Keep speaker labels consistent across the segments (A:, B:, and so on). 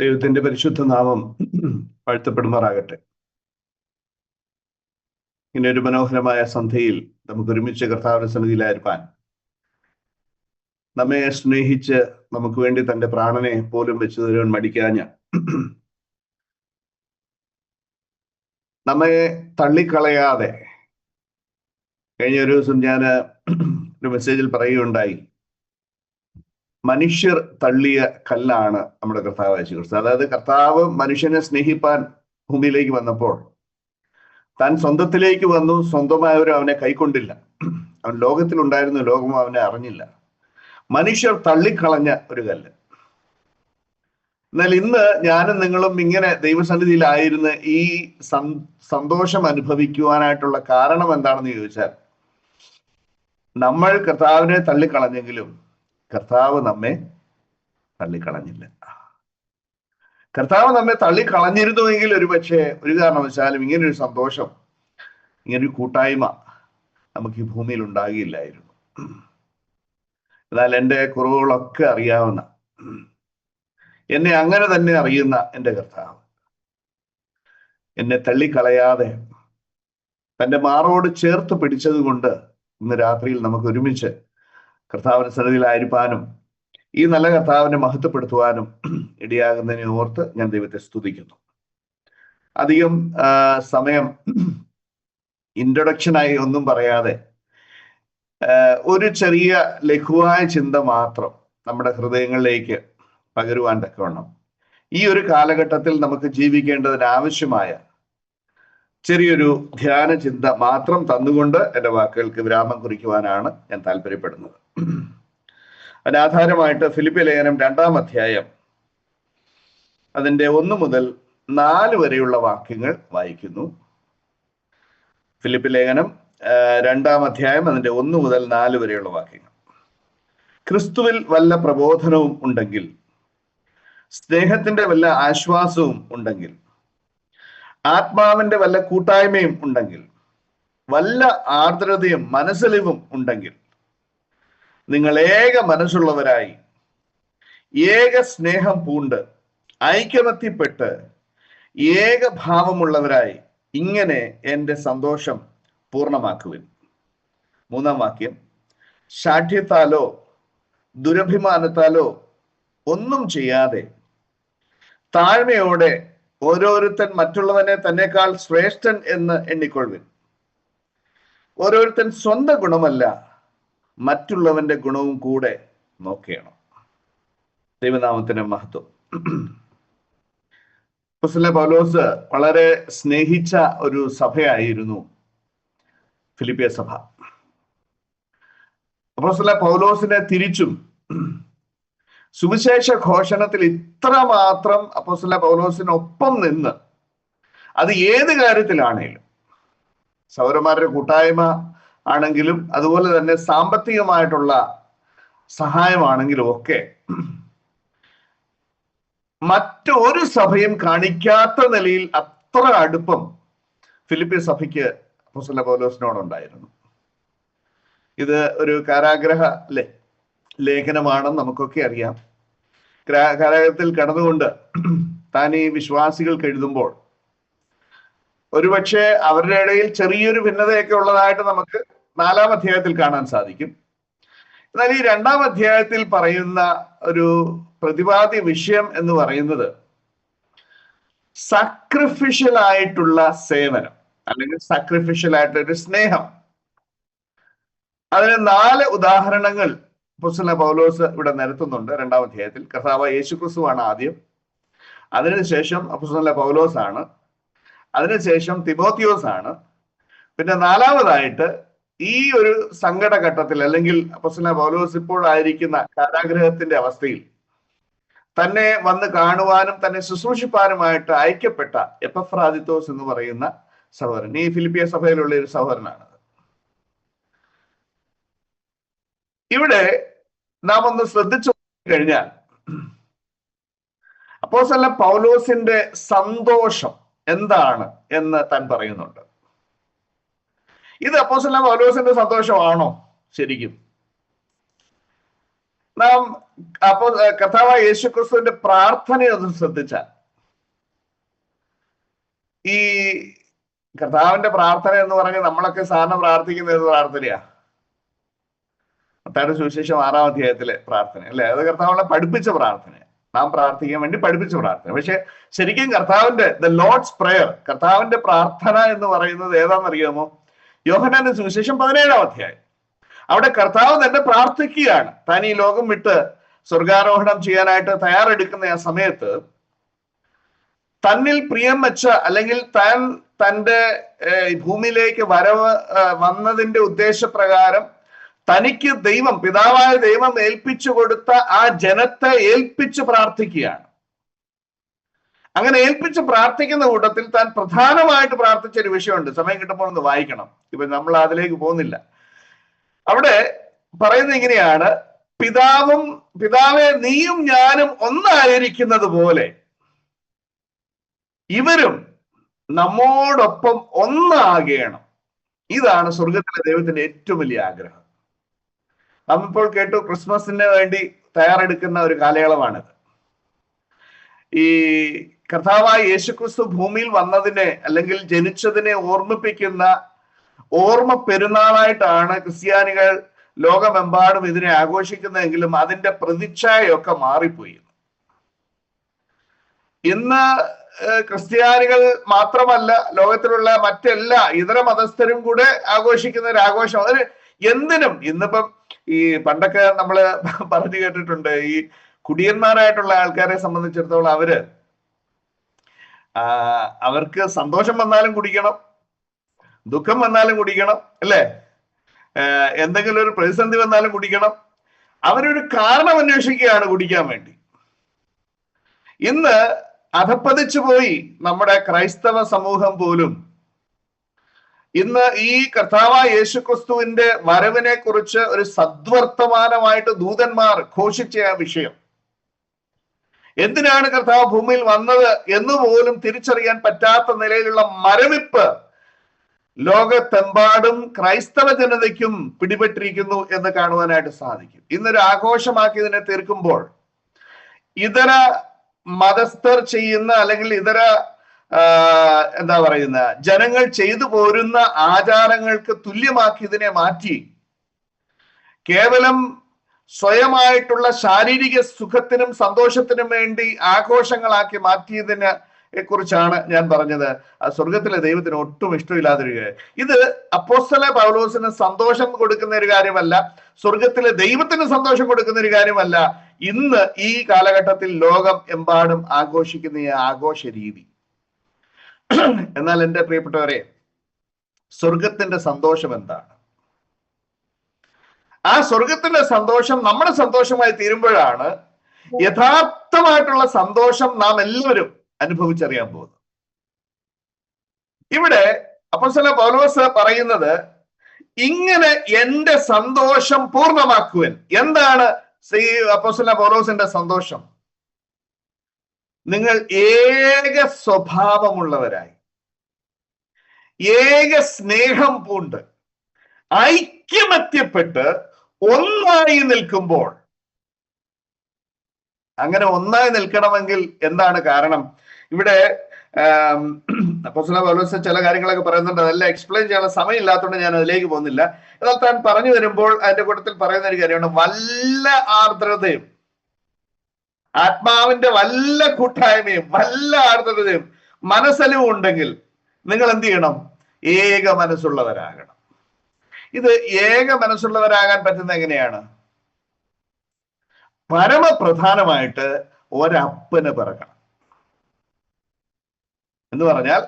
A: ദൈവത്തിന്റെ പരിശുദ്ധ നാമം വാഴ്ത്തപ്പെടുമാറാകട്ടെ. ഇങ്ങനെ ഒരു മനോഹരമായ സന്ധ്യയിൽ നമുക്ക് ഒരുമിച്ച് കർത്താവിന്റെ സന്നിധിയിലായിരിക്കാൻ നമ്മെ സ്നേഹിച്ച് നമുക്ക് വേണ്ടി തന്റെ പ്രാണനെ പോലും വെച്ചു തരുവാൻ മടിക്കാഞ്ഞ നമ്മെ തള്ളിക്കളയാതെ, കഴിഞ്ഞ ഒരു ദിവസം ഞാൻ ഒരു മെസ്സേജിൽ പറയുകയുണ്ടായി, മനുഷ്യർ തള്ളിയ കല്ലാണ് നമ്മുടെ കർത്താവ് യേശുക്രിസ്തു. അതായത് കർത്താവ് മനുഷ്യനെ സ്നേഹിപ്പാൻ ഭൂമിയിലേക്ക് വന്നപ്പോൾ താൻ സ്വന്തത്തിലേക്ക് വന്നു, സ്വന്തമായവരും അവനെ കൈക്കൊണ്ടില്ല. അവൻ ലോകത്തിലുണ്ടായിരുന്നു, ലോകം അവനെ അറിഞ്ഞില്ല. മനുഷ്യർ തള്ളിക്കളഞ്ഞ ഒരു കല്ല്. എന്നാൽ ഇന്ന് ഞാനും നിങ്ങളും ഇങ്ങനെ ദൈവസന്നിധിയിലായിരുന്ന് ഈ സന്തോഷം അനുഭവിക്കുവാനായിട്ടുള്ള കാരണം എന്താണെന്ന് ചോദിച്ചാൽ, നമ്മൾ കർത്താവിനെ തള്ളിക്കളഞ്ഞെങ്കിലും കർത്താവ് നമ്മെ തള്ളിക്കളഞ്ഞില്ല. കർത്താവ് നമ്മെ തള്ളിക്കളഞ്ഞിരുന്നുവെങ്കിൽ ഒരുപക്ഷെ ഒരു കാരണവശാലും ഇങ്ങനൊരു സന്തോഷം, ഇങ്ങനൊരു കൂട്ടായ്മ നമുക്ക് ഈ ഭൂമിയിൽ ഉണ്ടാകില്ലായിരുന്നു. എന്നാൽ എൻ്റെ കുറവുകളൊക്കെ അറിയാവുന്ന, എന്നെ അങ്ങനെ തന്നെ അറിയുന്ന എൻ്റെ കർത്താവ് എന്നെ തള്ളിക്കളയാതെ തൻ്റെ മാറോട് ചേർത്ത് പിടിച്ചത് കൊണ്ട് ഇന്ന് രാത്രിയിൽ നമുക്ക് ഒരുമിച്ച് കർത്താവിന്റെ സന്നിധിയിലായിരിക്കാനും ഈ നല്ല കർത്താവിനെ മഹത്വപ്പെടുത്തുവാനും ഇടയാകുന്നതിനെ ഓർത്ത് ഞാൻ ദൈവത്തെ സ്തുതിക്കുന്നു. അധികം സമയം ഇൻട്രൊഡക്ഷനായി ഒന്നും പറയാതെ ഒരു ചെറിയ ലഘുവായ ചിന്ത മാത്രം നമ്മുടെ ഹൃദയങ്ങളിലേക്ക് പകരുവാൻ തക്കവണ്ണം ഈ ഒരു കാലഘട്ടത്തിൽ നമുക്ക് ജീവിക്കേണ്ടതിന് ആവശ്യമായ ചെറിയൊരു ധ്യാന ചിന്ത മാത്രം തന്നുകൊണ്ട് എൻ്റെ വാക്കുകൾക്ക് വിരാമം കുറിക്കുവാനാണ് ഞാൻ താല്പര്യപ്പെടുന്നത്. അതിനാധാരമായിട്ട് ഫിലിപ്പി ലേഖനം 2-ാം അധ്യായം അതിൻ്റെ 1 മുതൽ 4 വരെയുള്ള വാക്യങ്ങൾ വായിക്കുന്നു. ഫിലിപ്പി ലേഖനം 2-ാം അധ്യായം അതിൻ്റെ 1 മുതൽ 4 വരെയുള്ള വാക്യങ്ങൾ. ക്രിസ്തുവിൽ വല്ല പ്രബോധനവും ഉണ്ടെങ്കിൽ, സ്നേഹത്തിന്റെ വല്ല ആശ്വാസവും ഉണ്ടെങ്കിൽ, ആത്മാവിന്റെ വല്ല കൂട്ടായ്മയും ഉണ്ടെങ്കിൽ, വല്ല ആർദ്രതയും മനസ്സലിവും ഉണ്ടെങ്കിൽ, നിങ്ങൾ ഏക മനസ്സുള്ളവരായി ഏക സ്നേഹം പൂണ്ട് ഐക്യമത്യപ്പെട്ട് ഏക ഭാവമുള്ളവരായി ഇങ്ങനെ എൻ്റെ സന്തോഷം പൂർണ്ണമാക്കുവിൻ. 3-ാം വാക്യം, ശാഠ്യത്താലോ ദുരഭിമാനത്താലോ ഒന്നും ചെയ്യാതെ താഴ്മയോടെ ഓരോരുത്തൻ മറ്റുള്ളവനെ തന്നെക്കാൾ ശ്രേഷ്ഠൻ എന്ന് എണ്ണിക്കൊള്ളുവിൻ. ഓരോരുത്തൻ സ്വന്തം ഗുണമല്ല, മറ്റുള്ളവന്റെ ഗുണവും കൂടെ നോക്കണം. ദൈവനാമത്തിന് മഹത്വം. അപ്പോസ്തലൻ പൗലോസ് വളരെ സ്നേഹിച്ച ഒരു സഭയായിരുന്നു ഫിലിപ്പിയ സഭ. അപ്പോസ്തലൻ പൗലോസിനെ തിരിച്ചും സുവിശേഷ ഘോഷണത്തിൽ ഇത്രമാത്രം അപ്പോസ്തലൻ പൗലോസിനൊപ്പം നിന്ന്, അത് ഏത് കാര്യത്തിലാണേലും, സഹോദരന്മാരുടെ കൂട്ടായ്മ ആണെങ്കിലും അതുപോലെ തന്നെ സാമ്പത്തികമായിട്ടുള്ള സഹായമാണെങ്കിലും ഒക്കെ മറ്റൊരു സഭയും കാണിക്കാത്ത നിലയിൽ അത്ര അടുപ്പം ഫിലിപ്പിയ സഭയ്ക്ക് അപ്പോസ്തലൻ പൗലോസിനോടുണ്ടായിരുന്നു. ഇത് ഒരു കാരാഗ്രഹ ലേഖനമാണെന്ന് നമുക്കൊക്കെ അറിയാം. കാരാഗ്രഹത്തിൽ കടന്നുകൊണ്ട് താൻ ഈ വിശ്വാസികൾക്ക് എഴുതുമ്പോൾ ഒരുപക്ഷെ അവരുടെ ഇടയിൽ ചെറിയൊരു ഭിന്നതയൊക്കെ ഉള്ളതായിട്ട് നമുക്ക് 4-ാം അധ്യായത്തിൽ കാണാൻ സാധിക്കും. എന്നാൽ ഈ 2-ാം അധ്യായത്തിൽ പറയുന്ന ഒരു പ്രതിപാദ്യ വിഷയം എന്ന് പറയുന്നത് സാക്രിഫിഷ്യൽ ആയിട്ടുള്ള സേവനം, അല്ലെങ്കിൽ സാക്രിഫിഷ്യൽ ആയിട്ടൊരു സ്നേഹം. അതിന് 4 ഉദാഹരണങ്ങൾ അപ്പോസ്തലൻ പൗലോസ് ഇവിടെ നിരത്തുന്നുണ്ട് 2-ാം അധ്യായത്തിൽ. കർത്താവ് യേശുക്രിസ്തുവാണ് ആദ്യം, അതിനുശേഷം അപ്പോസ്തലൻ പൗലോസ് ആണ്, അതിനുശേഷം തിമോത്തിയോസ് ആണ്, പിന്നെ 4-മതായിട്ട് ഈ ഒരു സങ്കടഘട്ടത്തിൽ, അല്ലെങ്കിൽ അപ്പോസ്തലൻ പൗലോസ് ഇപ്പോഴായിരിക്കുന്ന കാരാഗ്രഹത്തിന്റെ അവസ്ഥയിൽ തന്നെ വന്ന് കാണുവാനും തന്നെ ശുശ്രൂഷിപ്പാനുമായിട്ട് അയക്കപ്പെട്ട എപ്പഫ്രാദിത്തോസ് എന്ന് പറയുന്ന സഹോദരൻ, ഈ ഫിലിപ്പിയ സഭയിലുള്ള ഒരു സഹോദരനാണ്. ഇവിടെ നാം ഒന്ന് ശ്രദ്ധിച്ചു കഴിഞ്ഞാൽ അപ്പോസ്തലൻ പൗലോസിന്റെ സന്തോഷം എന്താണ് എന്ന് താൻ പറയുന്നുണ്ട്. ഇത് അപ്പോസ്തലൻ പൗലോസിന്റെ സന്തോഷമാണോ? ശരിക്കും നാം അപ്പൊ കർത്താവായ യേശുക്രിസ്തുവിന്റെ പ്രാർത്ഥനയൊന്ന് ശ്രദ്ധിച്ചാൽ, ഈ കർത്താവിന്റെ പ്രാർത്ഥന എന്ന് പറഞ്ഞ് നമ്മളൊക്കെ സാധാരണ പ്രാർത്ഥിക്കുന്ന ഏത് പ്രാർത്ഥനയാ? മത്തായിയുടെ സുവിശേഷം 6-ാം അധ്യായത്തിലെ പ്രാർത്ഥന അല്ലെ? അത് കർത്താവിനെ പഠിപ്പിച്ച പ്രാർത്ഥന, നാം പ്രാർത്ഥിക്കാൻ വേണ്ടി പഠിപ്പിച്ച പ്രാർത്ഥന. പക്ഷെ ശരിക്കും കർത്താവിന്റെ ദ ലോർഡ്സ് പ്രയർ, കർത്താവിന്റെ പ്രാർത്ഥന എന്ന് പറയുന്നത് ഏതാണെന്നറിയാമോ? യോഹന്നാന്റെ സുവിശേഷം 17-ാം അധ്യായം. അവിടെ കർത്താവ് തന്നെ പ്രാർത്ഥിക്കുകയാണ്. താൻ ഈ ലോകം വിട്ട് സ്വർഗാരോഹണം ചെയ്യാനായിട്ട് തയ്യാറെടുക്കുന്ന ആ സമയത്ത് തന്നിൽ പ്രിയം വെച്ച, അല്ലെങ്കിൽ താൻ തൻ്റെ ഭൂമിയിലേക്ക് വന്നതിന്റെ ഉദ്ദേശപ്രകാരം തനിക്ക് ദൈവം, പിതാവായ ദൈവം ഏൽപ്പിച്ചു കൊടുത്ത ആ ജനത്തെ ഏൽപ്പിച്ച് പ്രാർത്ഥിക്കുകയാണ്. അങ്ങനെ ഏൽപ്പിച്ച് പ്രാർത്ഥിക്കുന്ന കൂട്ടത്തിൽ താൻ പ്രധാനമായിട്ട് പ്രാർത്ഥിച്ച ഒരു വിഷയമുണ്ട്. സമയം കിട്ടുമ്പോൾ ഒന്ന് വായിക്കണം, ഇപ്പൊ നമ്മൾ അതിലേക്ക് പോകുന്നില്ല. അവിടെ പറയുന്നത് ഇങ്ങനെയാണ്: പിതാവേ, നീയും ഞാനും ഒന്നായിരിക്കുന്നത് പോലെ ഇവരും നമ്മോടൊപ്പം ഒന്നാകണം. ഇതാണ് സ്വർഗത്തിലെ ദൈവത്തിന്റെ ഏറ്റവും വലിയ ആഗ്രഹം. നമ്മിപ്പോൾ കേട്ടു, ക്രിസ്മസിന് വേണ്ടി തയ്യാറെടുക്കുന്ന ഒരു കാലയളവാണിത്. ഈ കർത്താവായ യേശുക്രിസ്തു ഭൂമിയിൽ വന്നതിനെ അല്ലെങ്കിൽ ജനിച്ചതിനെ ഓർമ്മിപ്പിക്കുന്ന ഓർമ്മ പെരുന്നാളായിട്ടാണ് ക്രിസ്ത്യാനികൾ ലോകമെമ്പാടും ഇതിനെ ആഘോഷിക്കുന്നതെങ്കിലും അതിന്റെ പ്രതിച്ഛായയൊക്കെ മാറിപ്പോയി. ഇന്ന് ക്രിസ്ത്യാനികൾ മാത്രമല്ല, ലോകത്തിലുള്ള മറ്റെല്ലാ ഇതര മതസ്ഥരും കൂടെ ആഘോഷിക്കുന്ന ഒരു ആഘോഷം. അതിന് എന്തിനും ഇന്നിപ്പം ഈ പണ്ടൊക്കെ നമ്മള് പറഞ്ഞു കേട്ടിട്ടുണ്ട്, ഈ കുടിയന്മാരായിട്ടുള്ള ആൾക്കാരെ സംബന്ധിച്ചിടത്തോളം അവർക്ക് സന്തോഷം വന്നാലും കുടിക്കണം, ദുഃഖം വന്നാലും കുടിക്കണം, അല്ലേ? എന്തെങ്കിലും ഒരു പ്രതിസന്ധി വന്നാലും കുടിക്കണം. അവരൊരു കാരണം അന്വേഷിക്കുകയാണ് കുടിക്കാൻ വേണ്ടി. ഇന്ന് അധപ്പതിച്ചു പോയി നമ്മുടെ ക്രൈസ്തവ സമൂഹം പോലും. ഇന്ന് ഈ കർത്താവായ യേശുക്രിസ്തുവിന്റെ വരവിനെ കുറിച്ച് ഒരു സദ്വർത്തമാനമായിട്ട് ദൂതന്മാർ ഘോഷിച്ച ആ വിഷയം, എന്തിനാണ് കർത്താവ് ഭൂമിയിൽ വന്നത് എന്ന് പോലും തിരിച്ചറിയാൻ പറ്റാത്ത നിലയിലുള്ള മരവിപ്പ് ലോകത്തെമ്പാടും ക്രൈസ്തവ ജനതയ്ക്കും പിടിപെട്ടിരിക്കുന്നു എന്ന് കാണുവാനായിട്ട് സാധിക്കും. ഇന്നൊരു ആഘോഷമാക്കി ഇതിനെ തീർക്കുമ്പോൾ ഇതര മതസ്ഥർ ചെയ്യുന്ന, അല്ലെങ്കിൽ ഇതര എന്താ പറയുന്ന ജനങ്ങൾ ചെയ്തു പോരുന്ന ആചാരങ്ങൾക്ക് തുല്യമാക്കി ഇതിനെ മാറ്റി കേവലം സ്വയമായിട്ടുള്ള ശാരീരിക സുഖത്തിനും സന്തോഷത്തിനും വേണ്ടി ആഘോഷങ്ങളാക്കി മാറ്റിയതിനെ കുറിച്ചാണ് ഞാൻ പറഞ്ഞത്. സ്വർഗത്തിലെ ദൈവത്തിന് ഒട്ടും ഇഷ്ടമില്ലാതിരിക്കുക. ഇത് അപ്പോസ്തല പൗലോസിന് സന്തോഷം കൊടുക്കുന്ന ഒരു കാര്യമല്ല, സ്വർഗത്തിലെ ദൈവത്തിന് സന്തോഷം കൊടുക്കുന്ന ഒരു കാര്യമല്ല. ഇന്ന് ഈ കാലഘട്ടത്തിൽ ലോകം എമ്പാടും ആഘോഷിക്കുന്ന ഈ ആഘോഷ രീതി. എന്നാൽ എൻ്റെ പ്രിയപ്പെട്ടവരെ, സ്വർഗത്തിന്റെ സന്തോഷം എന്താണ്? ആ സ്വർഗത്തിന്റെ സന്തോഷം നമ്മുടെ സന്തോഷമായി തീരുമ്പോഴാണ് യഥാർത്ഥമായിട്ടുള്ള സന്തോഷം നാം എല്ലാവരും അനുഭവിച്ചറിയാൻ പോകുന്നത്. ഇവിടെ അപ്പോസ്തലൻ പൗലോസ് പറയുന്നത്, ഇങ്ങനെ എന്റെ സന്തോഷം പൂർണ്ണമാക്കുവാൻ. എന്താണ് അപ്പോസ്തലൻ പൗലോസിന്റെ സന്തോഷം? നിങ്ങൾ ഏക സ്വഭാവമുള്ളവരായി, ഏക സ്നേഹം പൂണ്ട്, ഐക്യമത്യപ്പെട്ട് ഒന്നായി നിൽക്കുമ്പോൾ. അങ്ങനെ ഒന്നായി നിൽക്കണമെങ്കിൽ എന്താണ് കാരണം? ഇവിടെ അപ്പോസ്തലൻ പൗലോസ് ചില കാര്യങ്ങളൊക്കെ പറയുന്നുണ്ട്, അതെല്ലാം എക്സ്പ്ലെയിൻ ചെയ്യാനുള്ള സമയം ഇല്ലാത്തതുകൊണ്ട് ഞാൻ അതിലേക്ക് പോകുന്നില്ല. എന്നാൽ താൻ പറഞ്ഞു വരുമ്പോൾ അതിന്റെ കൂട്ടത്തിൽ പറയുന്ന ഒരു കാര്യമാണ്, വല്ല ആർദ്രതയും, ആത്മാവിന്റെ വല്ല കൂട്ടായ്മയും വല്ല ആർദ്രതയും മനസ്സലിവും ഉണ്ടെങ്കിൽ നിങ്ങൾ എന്ത് ചെയ്യണം? ഏക മനസ്സുള്ളവരാകണം. ഇത് ഏക മനസ്സുള്ളവരാകാൻ പറ്റുന്ന എങ്ങനെയാണ്? പരമപ്രധാനമായിട്ട് ഒരപ്പന് പിറക്കണം എന്ന് പറഞ്ഞാൽ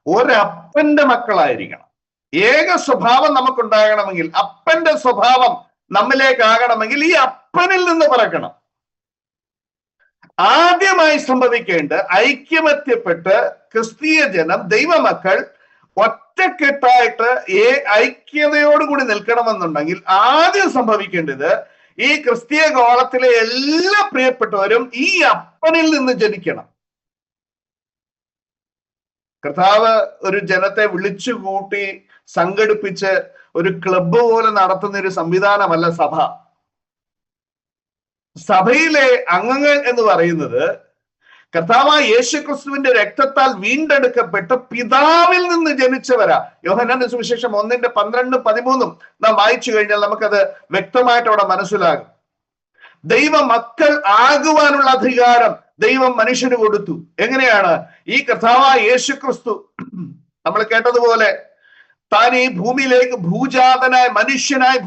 A: ഒരപ്പന്റെ മക്കളായിരിക്കണം. ഏക സ്വഭാവം നമുക്കുണ്ടാകണമെങ്കിൽ, അപ്പന്റെ സ്വഭാവം നമ്മിലേക്കാകണമെങ്കിൽ ഈ അപ്പനിൽ നിന്ന് പിറക്കണം. ആദ്യമായി സംഭവിക്കേണ്ട ഐക്യമത്യപ്പെട്ട് ക്രിസ്തീയ ജനം, ദൈവമക്കൾ ഒറ്റക്കെട്ടായിട്ട് ഐക്യതയോടുകൂടി നിൽക്കണമെന്നുണ്ടെങ്കിൽ ആദ്യം സംഭവിക്കേണ്ടത് ഈ ക്രിസ്തീയ ഗോളത്തിലെ എല്ലാ പ്രിയപ്പെട്ടവരും ഈ അപ്പനിൽ നിന്ന് ജനിക്കണം. കർത്താവ് ഒരു ജനത്തെ വിളിച്ചു കൂട്ടി സംഘടിപ്പിച്ച് ഒരു ക്ലബ്ബ് പോലെ നടത്തുന്ന ഒരു സംവിധാനമല്ല സഭ. സഭയിലെ അംഗങ്ങൾ എന്ന് പറയുന്നത് കർത്താവായ യേശുക്രിസ്തുവിന്റെ രക്തത്താൽ വീണ്ടെടുക്കപ്പെട്ട് പിതാവിൽ നിന്ന് ജനിച്ചവരാ. യോഹന്നാന്റെ സുവിശേഷം 1:12-13 നാം വായിച്ചു കഴിഞ്ഞാൽ നമുക്കത് വ്യക്തമായിട്ട് അവിടെ മനസ്സിലാകും. ദൈവ മക്കൾ ആകുവാനുള്ള അധികാരം ദൈവം മനുഷ്യന് കൊടുത്തു. എങ്ങനെയാണ്? ഈ കർത്താവായ യേശുക്രിസ്തു നമ്മൾ കേട്ടതുപോലെ താൻ ഈ ഭൂമിയിലേക്ക് മനുഷ്യനായി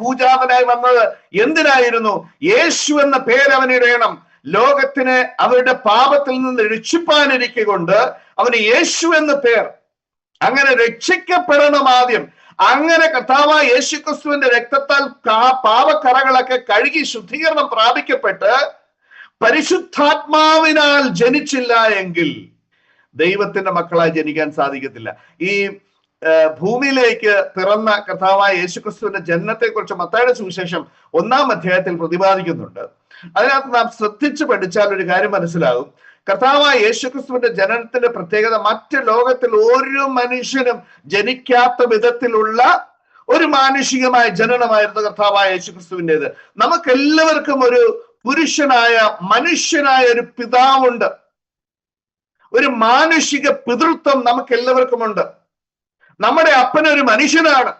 A: വന്നത് എന്തിനായിരുന്നു? യേശു എന്ന പേര് അവനിടണം, ലോകത്തിന് അവരുടെ പാപത്തിൽ നിന്ന് രക്ഷിപ്പാനിരിക്കൊണ്ട് അവന് യേശു എന്ന പേർ. അങ്ങനെ രക്ഷിക്കപ്പെടണം ആദ്യം. അങ്ങനെ കർത്താവായ യേശുക്രിസ്തുവിന്റെ രക്തത്താൽ പാപക്കറകളൊക്കെ കഴുകി ശുദ്ധീകരണം പ്രാപിക്കപ്പെട്ട് പരിശുദ്ധാത്മാവിനാൽ ജനിച്ചില്ല എങ്കിൽ ദൈവത്തിന്റെ മക്കളായി ജനിക്കാൻ സാധിക്കത്തില്ല. ഈ ഭൂമിയിലേക്ക് പിറന്ന കർത്താവായ യേശുക്രിസ്തുവിന്റെ ജനനത്തെ കുറിച്ച് മത്തായിയുടെ സുവിശേഷം 1-ാം അധ്യായത്തിൽ പ്രതിപാദിക്കുന്നുണ്ട്. അതിനകത്ത് നാം ശ്രദ്ധിച്ചു പഠിച്ചാൽ ഒരു കാര്യം മനസ്സിലാകും. കർത്താവായ യേശുക്രിസ്തുവിന്റെ ജനനത്തിന്റെ പ്രത്യേകത മറ്റ് ലോകത്തിൽ ഒരു മനുഷ്യനും ജനിക്കാത്ത വിധത്തിലുള്ള ഒരു മാനുഷികമായ ജനനമായിരുന്നു കർത്താവായ യേശുക്രിസ്തുവിൻ്റെത്. നമുക്കെല്ലാവർക്കും ഒരു മനുഷ്യനായ ഒരു പിതാവുണ്ട്. ഒരു മാനുഷിക പിതൃത്വം നമുക്ക് എല്ലാവർക്കുമുണ്ട്. നമ്മുടെ അപ്പനൊരു മനുഷ്യനാണ്.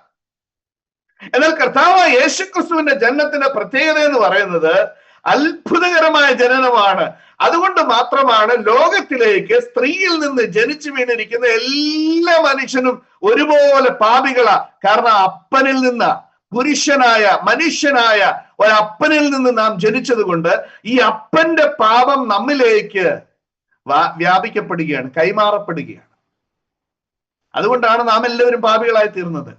A: എന്നാൽ കർത്താവായ യേശുക്രിസ്തുവിന്റെ ജനനത്തിന്റെ പ്രത്യേകത എന്ന് പറയുന്നത് അത്ഭുതകരമായ ജനനമാണ്. അതുകൊണ്ട് മാത്രമാണ് ലോകത്തിലേക്ക് സ്ത്രീയിൽ നിന്ന് ജനിച്ചു വീണിരിക്കുന്ന എല്ലാ മനുഷ്യനും ഒരുപോലെ പാപികളാ. കാരണം അപ്പനിൽ നിന്ന്, മനുഷ്യനായ ഒരപ്പനിൽ നിന്ന് നാം ജനിച്ചത് കൊണ്ട് ഈ അപ്പന്റെ പാപം നമ്മിലേക്ക് വ്യാപിക്കപ്പെടുകയാണ്, കൈമാറപ്പെടുകയാണ്. അതുകൊണ്ടാണ് നാം എല്ലാവരും പാപികളായി തീർന്നത്.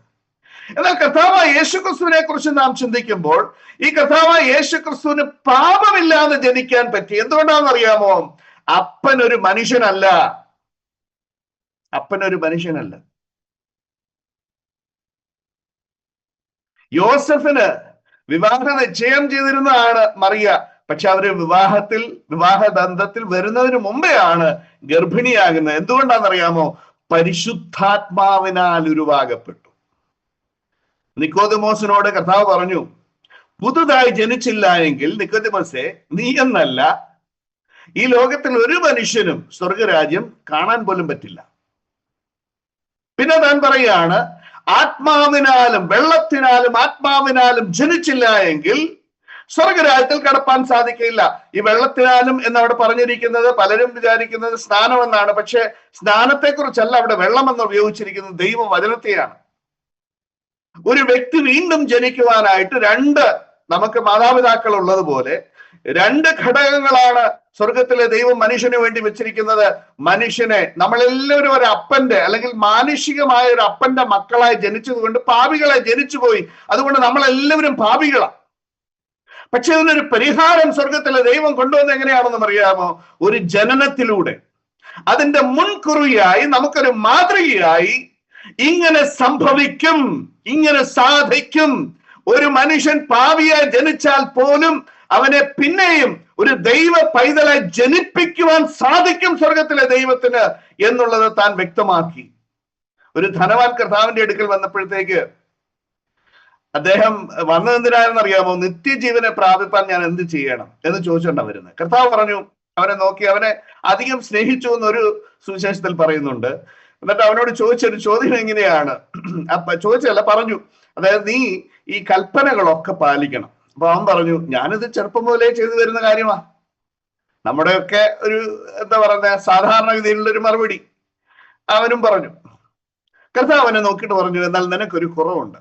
A: എന്നാൽ കർത്താവായ യേശുക്രിസ്തുവിനെ കുറിച്ച് നാം ചിന്തിക്കുമ്പോൾ ഈ കർത്താവായ യേശുക്രിസ്തുവിന് പാപമില്ലാതെ ജനിക്കാൻ പറ്റി. എന്തുകൊണ്ടാണെന്ന് അറിയാമോ? അപ്പനൊരു മനുഷ്യനല്ല. യോസഫിന് വിവാഹ നിശ്ചയം ചെയ്തിരുന്നതാണ് മറിയ. പക്ഷെ അവര് വിവാഹബന്ധത്തിൽ വരുന്നതിന് മുമ്പെയാണ് ഗർഭിണിയാകുന്നത്. എന്തുകൊണ്ടാണെന്നറിയാമോ? പരിശുദ്ധാത്മാവിനാൽ ഉരുവാകപ്പെട്ടു. നിക്കോദിമോസിനോട് കർത്താവ് പറഞ്ഞു, പുതുതായി ജനിച്ചില്ല എങ്കിൽ നിക്കോദിമോസേ, നീ എന്നല്ല ഈ ലോകത്തിൽ ഒരു മനുഷ്യനും സ്വർഗരാജ്യം കാണാൻ പോലും പറ്റില്ല. പിന്നെ താൻ പറയുകയാണ്, ആത്മാവിനാലും വെള്ളത്തിനാലും ആത്മാവിനാലും ജനിച്ചില്ല എങ്കിൽ സ്വർഗരാജ്യത്തിൽ കടപ്പാൻ സാധിക്കില്ല. ഈ വെള്ളത്തിനാലും എന്നവിടെ പറഞ്ഞിരിക്കുന്നത് പലരും വിചാരിക്കുന്നത് സ്നാനം എന്നാണ്. പക്ഷെ സ്നാനത്തെക്കുറിച്ചല്ല അവിടെ വെള്ളം എന്ന് ഉപയോഗിച്ചിരിക്കുന്നത്, ദൈവവചനത്തെയാണ്. ഒരു വ്യക്തി വീണ്ടും ജനിക്കുവാനായിട്ട് നമുക്ക് മാതാപിതാക്കൾ ഉള്ളതുപോലെ 2 ഘടകങ്ങളാണ് സ്വർഗത്തിലെ ദൈവം മനുഷ്യന് വേണ്ടി വെച്ചിരിക്കുന്നത്. മനുഷ്യനെ നമ്മളെല്ലാവരും ഒരു അപ്പന്റെ അല്ലെങ്കിൽ മാനുഷികമായ ഒരു അപ്പന്റെ മക്കളായി ജനിച്ചത് കൊണ്ട് പാപികളായി ജനിച്ചുപോയി. അതുകൊണ്ട് നമ്മളെല്ലാവരും പാപികളാണ്. പക്ഷെ ഇതിനൊരു പരിഹാരം സ്വർഗത്തിലെ ദൈവം കൊണ്ടുവന്ന് എങ്ങനെയാണെന്ന് അറിയാമോ? ഒരു ജനനത്തിലൂടെ. അതിന്റെ മുൻകുറിയായി നമുക്കൊരു മാതൃകയായി ഇങ്ങനെ സംഭവിക്കും, ഇങ്ങനെ സാധിക്കും. ഒരു മനുഷ്യൻ പാപിയായി ജനിച്ചാൽ പോലും അവനെ പിന്നെയും ഒരു ദൈവ പൈതലായി ജനിപ്പിക്കുവാൻ സാധിക്കും സ്വർഗത്തിലെ ദൈവത്തിന് എന്നുള്ളത് താൻ വ്യക്തമാക്കി. ഒരു ധനവാൻ കർത്താവിന്റെ അടുക്കൽ വന്നപ്പോഴത്തേക്ക് അദ്ദേഹം വന്നതെന്തിനാണെന്ന് അറിയാമോ? നിത്യജീവനെ പ്രാപിപ്പാൻ ഞാൻ എന്ത് ചെയ്യണം എന്ന് ചോദിച്ചുകൊണ്ടാ വരുന്നത്. കർത്താവ് പറഞ്ഞു, അവനെ നോക്കി അവനെ അധികം സ്നേഹിച്ചു എന്നൊരു സുവിശേഷത്തിൽ പറയുന്നുണ്ട്. എന്നിട്ട് അവനോട് ചോദിച്ചൊരു ചോദ്യം എങ്ങനെയാണ്? പറഞ്ഞു, അതായത് നീ ഈ കൽപ്പനകളൊക്കെ പാലിക്കണം. അപ്പൊ അവൻ പറഞ്ഞു, ഞാനിത് ചെറുപ്പം മുതലേ ചെയ്തു വരുന്ന കാര്യമാ. നമ്മുടെയൊക്കെ ഒരു സാധാരണഗതിയിലുള്ള ഒരു മറുപടി അവനും പറഞ്ഞു. കർത്താവ് അവനെ നോക്കിയിട്ട് പറഞ്ഞു, എന്നാൽ നിനക്കൊരു കുറവുണ്ട്.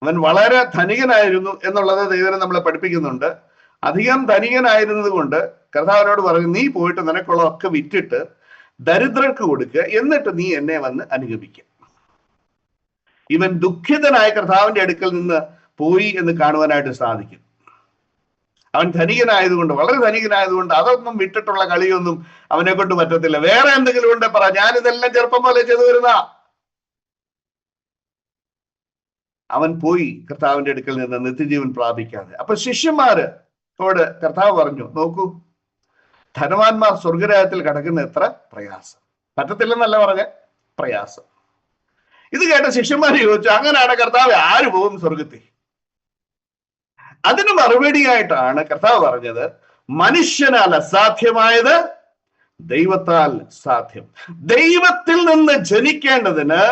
A: അവൻ വളരെ ധനികനായിരുന്നു എന്നുള്ളത് ദൈവം നമ്മളെ പഠിപ്പിക്കുന്നുണ്ട്. അധികം ധനികനായിരുന്നത് കൊണ്ട് കർത്താവിനോട് പറഞ്ഞു, നീ പോയിട്ട് നിനക്കുള്ളതൊക്കെ വിറ്റിട്ട് ദരിദ്രർക്ക് കൊടുക്കുക, എന്നിട്ട് നീ എന്നെ വന്ന് അനുഗമിക്കുക. ഇവൻ ദുഃഖിതനായ കർത്താവിന്റെ അടുക്കൽ നിന്ന് പോയി എന്ന് കാണുവാനായിട്ട് സാധിക്കും. അവൻ ധനികനായതുകൊണ്ട്, വളരെ ധനികനായതുകൊണ്ട് അതൊന്നും വിട്ടിട്ടുള്ള കളിയൊന്നും അവനെ കൊണ്ട് പറ്റത്തില്ല. വേറെ എന്തെങ്കിലും ഉണ്ട് പറ, ഞാനിതെല്ലാം ചെറുപ്പം പോലെ ചെയ്തു വരുന്ന. അവൻ പോയി കർത്താവിന്റെ അടുക്കൽ നിന്ന് നിത്യജീവൻ പ്രാപിക്കാതെ. അപ്പൊ ശിഷ്യന്മാരോട് കർത്താവ് പറഞ്ഞു, നോക്കൂ, ധനവാന്മാർ സ്വർഗരാജ്യത്തിൽ കടക്കുന്ന എത്ര പ്രയാസം. പറ്റത്തില്ലെന്നല്ല പറഞ്ഞ, പ്രയാസം. ഇത് കേട്ട ശിഷ്യന്മാർ ചോദിച്ചു, അങ്ങനെയാണ് കർത്താവ് ആര് പോകും സ്വർഗത്തിൽ? അതിന് മറുപടിയായിട്ടാണ് കർത്താവ് പറഞ്ഞത്, മനുഷ്യനാൽ അസാധ്യമായത് ദൈവത്താൽ സാധ്യം. ദൈവത്തിൽ നിന്ന് ജനിക്കേണ്ടതിന്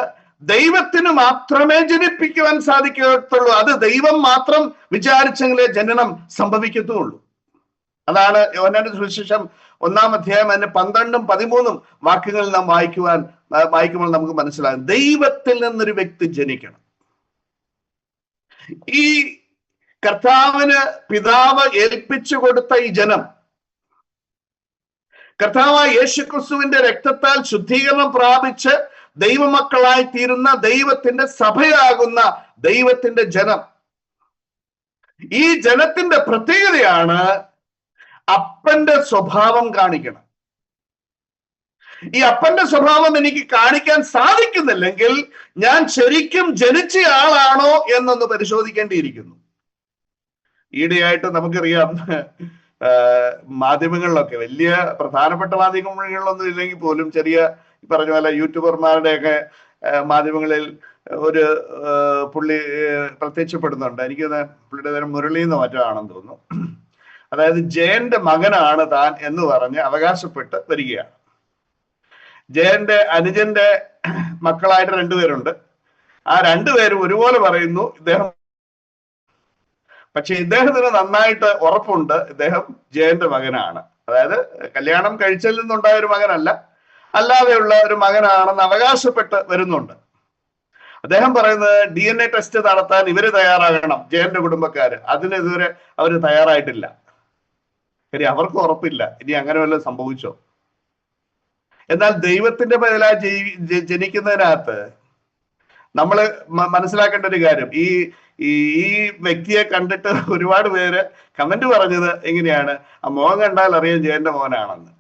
A: ദൈവത്തിന് മാത്രമേ ജനിപ്പിക്കുവാൻ സാധിക്കത്തുള്ളൂ. അത് ദൈവം മാത്രം വിചാരിച്ചെങ്കിലേ ജനനം സംഭവിക്കത്തുള്ളൂ. അതാണ് യോഹന്നാന്റെ സുവിശേഷം 1-ാം അധ്യായം അതിന്റെ 12-ഉം 13-ഉം വാക്യങ്ങളിൽ നാം വായിക്കുമ്പോൾ നമുക്ക് മനസ്സിലാകും, ദൈവത്തിൽ നിന്നൊരു വ്യക്തി ജനിക്കണം. ഈ കർത്താവിന് പിതാവ് ഏൽപ്പിച്ചു കൊടുത്ത ഈ ജനം, കർത്താവായ യേശുക്രിസ്തുവിന്റെ രക്തത്താൽ ശുദ്ധീകരണം പ്രാപിച്ച് ദൈവമക്കളായി തീരുന്ന ദൈവത്തിന്റെ സഭയാകുന്ന ദൈവത്തിന്റെ ജനം. ഈ ജനത്തിന്റെ പ്രത്യേകതയാണ് അപ്പന്റെ സ്വഭാവം കാണിക്കണം. ഈ അപ്പന്റെ സ്വഭാവം എനിക്ക് കാണിക്കാൻ സാധിക്കുന്നില്ലെങ്കിൽ ഞാൻ ശരിക്കും ജനിച്ചയാളാണോ എന്നൊന്ന് പരിശോധിക്കേണ്ടിയിരിക്കുന്നു. ഈയിടെയായിട്ട് നമുക്കറിയാം, മാധ്യമങ്ങളിലൊക്കെ, വലിയ പ്രധാനപ്പെട്ട മാധ്യമങ്ങളിലൊന്നും ഇല്ലെങ്കിൽ പോലും ചെറിയ പറഞ്ഞ പോലെ യൂട്യൂബർമാരുടെയൊക്കെ മാധ്യമങ്ങളിൽ ഒരു പുള്ളി പ്രത്യക്ഷപ്പെടുന്നുണ്ട്. എനിക്ക് പുള്ളിയുടെ പേര് മുരളി എന്ന് മറ്റോ ആണെന്ന് തോന്നുന്നു. അതായത് ജയന്റെ മകനാണ് താൻ എന്ന് പറഞ്ഞ് അവകാശപ്പെട്ട് വരികയാണ്. ജയന്റെ അനുജന്റെ മക്കളായിട്ട് 2 പേരുണ്ട്. ആ 2 പേരും ഒരുപോലെ പറയുന്നു ഇദ്ദേഹം, പക്ഷെ ഇദ്ദേഹത്തിന് നന്നായിട്ട് ഉറപ്പുണ്ട് ഇദ്ദേഹം ജയന്റെ മകനാണ്. അതായത് കല്യാണം കഴിച്ചതിൽ നിന്നുണ്ടായ ഒരു മകനല്ല, അല്ലാതെയുള്ള ഒരു മകനാണെന്ന് അവകാശപ്പെട്ട് വരുന്നുണ്ട്. അദ്ദേഹം പറയുന്നത് DNA ടെസ്റ്റ് നടത്താൻ ഇവര് തയ്യാറാകണം, ജയന്റെ കുടുംബക്കാര്. അതിന് ഇതുവരെ അവര് തയ്യാറായിട്ടില്ല. കാര്യം അവർക്ക് ഉറപ്പില്ല ഇനി അങ്ങനെ വല്ലതും സംഭവിച്ചോ. എന്നാൽ ദൈവത്തിന്റെ ബദലായി ജനിക്കുന്നതിനകത്ത് നമ്മൾ മനസ്സിലാക്കേണ്ട ഒരു കാര്യം, ഈ വ്യക്തിയെ കണ്ടിട്ട് ഒരുപാട് പേര് കമന്റ് പറഞ്ഞത് എങ്ങനെയാണ്, ആ മോൻ കണ്ടാൽ അറിയാം ജയന്റെ മോനാണെന്ന്.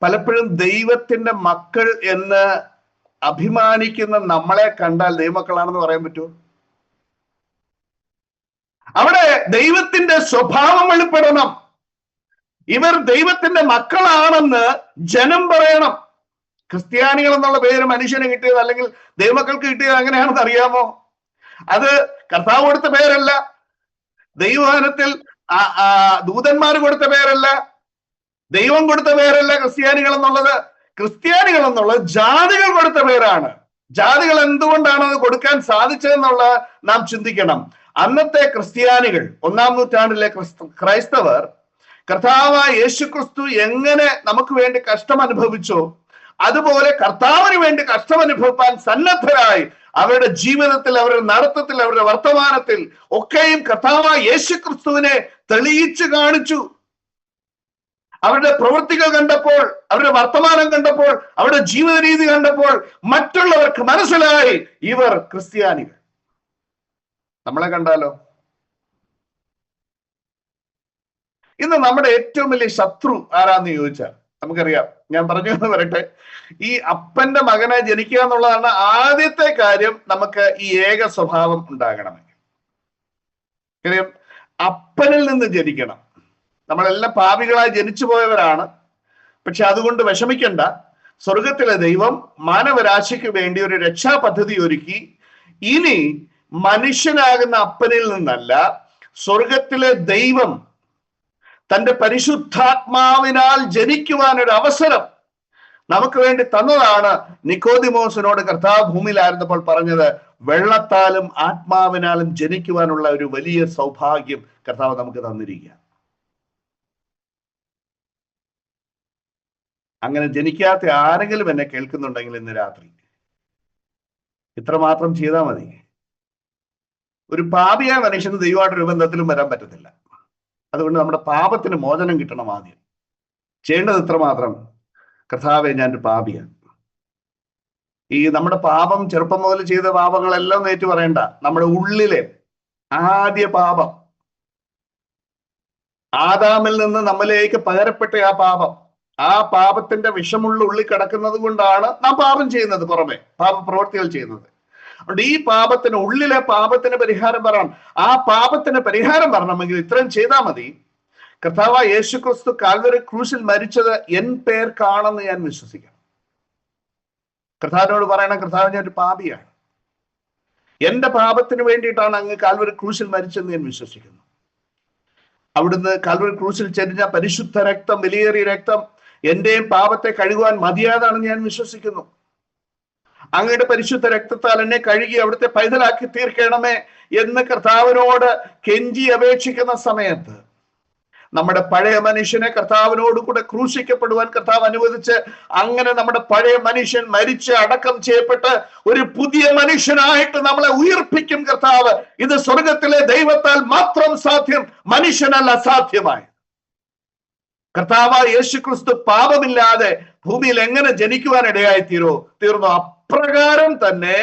A: പലപ്പോഴും ദൈവത്തിന്റെ മക്കൾ എന്ന് അഭിമാനിക്കുന്ന നമ്മളെ കണ്ടാൽ ദൈവമക്കളാണെന്ന് പറയാൻ പറ്റുമോ? അവിടെ ദൈവത്തിന്റെ സ്വഭാവം വെളിപ്പെടണം. ഇവർ ദൈവത്തിന്റെ മക്കളാണെന്ന് ജനം പറയണം. ക്രിസ്ത്യാനികൾ എന്നുള്ള പേര് മനുഷ്യന് കിട്ടിയത്, അല്ലെങ്കിൽ ദൈവമക്കൾക്ക് കിട്ടിയത് എങ്ങനെയാണെന്ന് അറിയാമോ? അത് കർത്താവ് കൊടുത്ത പേരല്ല, ദൈവവചനത്തിൽ ദൂതന്മാർ കൊടുത്ത പേരല്ല, ദൈവം കൊടുത്ത പേരല്ല ക്രിസ്ത്യാനികൾ എന്നുള്ളത്. ക്രിസ്ത്യാനികൾ എന്നുള്ളത് ജാതികൾ കൊടുത്ത പേരാണ്. ജാതികൾ എന്തുകൊണ്ടാണ് അത് കൊടുക്കാൻ സാധിച്ചതെന്നുള്ളത് നാം ചിന്തിക്കണം. അന്നത്തെ ക്രിസ്ത്യാനികൾ, 1-ാം നൂറ്റാണ്ടിലെ ക്രൈസ്തവർ, കർത്താവായ യേശുക്രിസ്തു എങ്ങനെ നമുക്ക് വേണ്ടി കഷ്ടം അനുഭവിച്ചോ അതുപോലെ കർത്താവിന് വേണ്ടി കഷ്ടം അനുഭവിക്കാൻ സന്നദ്ധരായി അവരുടെ ജീവിതത്തിൽ, അവരുടെ നടത്തത്തിൽ, അവരുടെ വർത്തമാനത്തിൽ ഒക്കെയും കർത്താവായ യേശുക്രിസ്തുവിനെ തെളിയിച്ചു കാണിച്ചു. അവരുടെ പ്രവൃത്തികൾ കണ്ടപ്പോൾ, അവരുടെ വർത്തമാനം കണ്ടപ്പോൾ, അവരുടെ ജീവിത രീതി കണ്ടപ്പോൾ മറ്റുള്ളവർക്ക് മനസ്സിലായി ഇവർ ക്രിസ്ത്യാനികൾ. നമ്മളെ കണ്ടാലോ? ഇന്ന് നമ്മുടെ ഏറ്റവും വലിയ ശത്രു ആരാന്ന് ചോദിച്ചാൽ നമുക്കറിയാം. ഞാൻ പറഞ്ഞു എന്ന് വരട്ടെ, ഈ അപ്പന്റെ മകനെ ജനിക്കുക എന്നുള്ളതാണ് ആദ്യത്തെ കാര്യം. നമുക്ക് ഈ ഏക സ്വഭാവം ഉണ്ടാകണമെങ്കിൽ കാര്യം അപ്പനിൽ നിന്ന് ജനിക്കണം. നമ്മളെല്ലാം പാപികളായി ജനിച്ചു പോയവരാണ്. പക്ഷെ അതുകൊണ്ട് വിഷമിക്കണ്ട. സ്വർഗത്തിലെ ദൈവം മാനവരാശിക്ക് വേണ്ടി ഒരു രക്ഷാ പദ്ധതി ഒരുക്കി. ഇനി മനുഷ്യനാകുന്ന അപ്പനിൽ നിന്നല്ല, സ്വർഗത്തിലെ ദൈവം തന്റെ പരിശുദ്ധാത്മാവിനാൽ ജനിക്കുവാൻ ഒരു അവസരം നമുക്ക് വേണ്ടി തന്നതാണ്. നിക്കോദിമോസിനോട് കർത്താവ് ഭൂമിയിലായിരുന്നപ്പോൾ പറഞ്ഞത്, വെള്ളത്താലും ആത്മാവിനാലും ജനിക്കുവാനുള്ള ഒരു വലിയ സൗഭാഗ്യം കർത്താവ് നമുക്ക് തന്നിരിക്കുക. അങ്ങനെ ജനിക്കാത്ത ആരെങ്കിലും എന്നെ കേൾക്കുന്നുണ്ടെങ്കിൽ ഇന്ന് രാത്രി ഇത്രമാത്രം ചെയ്താൽ മതി. ഒരു പാപിയായ മനുഷ്യന് ദൈവമായിട്ടൊരു ബന്ധത്തിലും വരാൻ പറ്റത്തില്ല. അതുകൊണ്ട് നമ്മുടെ പാപത്തിന് മോചനം കിട്ടണം. ആദ്യം ചെയ്യേണ്ടത് ഇത്രമാത്രം, കർത്താവേ ഞാനൊരു പാപിയാണ്. ഈ നമ്മുടെ പാപം, ചെറുപ്പം മുതൽ ചെയ്ത പാപങ്ങളെല്ലാം ഏറ്റു പറയണ്ട. നമ്മുടെ ഉള്ളിലെ ആദ്യ പാപം, ആദാമിൽ നിന്ന് നമ്മിലേക്ക് പകരപ്പെട്ട ആ പാപത്തിന്റെ വിഷമുള്ള ഉള്ളിൽ കിടക്കുന്നത് കൊണ്ടാണ് നാം പാപം ചെയ്യുന്നത്, പുറമെ പാപപ്രവൃത്തികൾ ചെയ്യുന്നത്. അതുകൊണ്ട് ഈ പാപത്തിന്, ഉള്ളിലെ പാപത്തിന് പരിഹാരം പറയണം. ആ പാപത്തിന് പരിഹാരം പറയണമെങ്കിൽ ഇത്രയും ചെയ്താൽ മതി. കർത്താവായ യേശുക്രിസ്തു കാൽവരി ക്രൂശിൽ മരിച്ചത് എൻ പേർക്കാണെന്ന് ഞാൻ വിശ്വസിക്കാം. കർത്താവിനോട് പറയണം, കർത്താവ് ഞാൻ ഒരു പാപിയാണ്, എന്റെ പാപത്തിന് വേണ്ടിയിട്ടാണ് അങ്ങ് കാൽവരി ക്രൂശിൽ മരിച്ചെന്ന് ഞാൻ വിശ്വസിക്കുന്നു. അവിടുന്ന് കാൽവരി ക്രൂശിൽ ചെരിഞ്ഞ പരിശുദ്ധ രക്തം, വിലയേറിയ രക്തം എന്റെയും പാപത്തെ കഴുകുവാൻ മതിയാതാണെന്ന് ഞാൻ വിശ്വസിക്കുന്നു. അങ്ങയുടെ പരിശുദ്ധ രക്തത്താൽ എന്നെ കഴുകി അവിടുത്തെ പൈതലാക്കി തീർക്കണമേ എന്ന് കർത്താവിനോട് കെഞ്ചി അപേക്ഷിക്കുന്ന സമയത്ത് നമ്മുടെ പഴയ മനുഷ്യനെ കർത്താവിനോട് കൂടെ ക്രൂശിക്കപ്പെടുവാൻ കർത്താവ് അനുവദിച്ച്, അങ്ങനെ നമ്മുടെ പഴയ മനുഷ്യൻ മരിച്ച് അടക്കം ചെയ്യപ്പെട്ട് ഒരു പുതിയ മനുഷ്യനായിട്ട് നമ്മളെ ഉയർപ്പിക്കും കർത്താവ്. ഇത് സ്വർഗത്തിലെ ദൈവത്താൽ മാത്രം സാധ്യം, മനുഷ്യനല്ല സാധ്യമായ. കർത്താവായ യേശുക്രിസ്തു പാപമില്ലാതെ ഭൂമിയിൽ എങ്ങനെ ജനിക്കുവാൻ തീർന്നു. അപ്രകാരം തന്നെ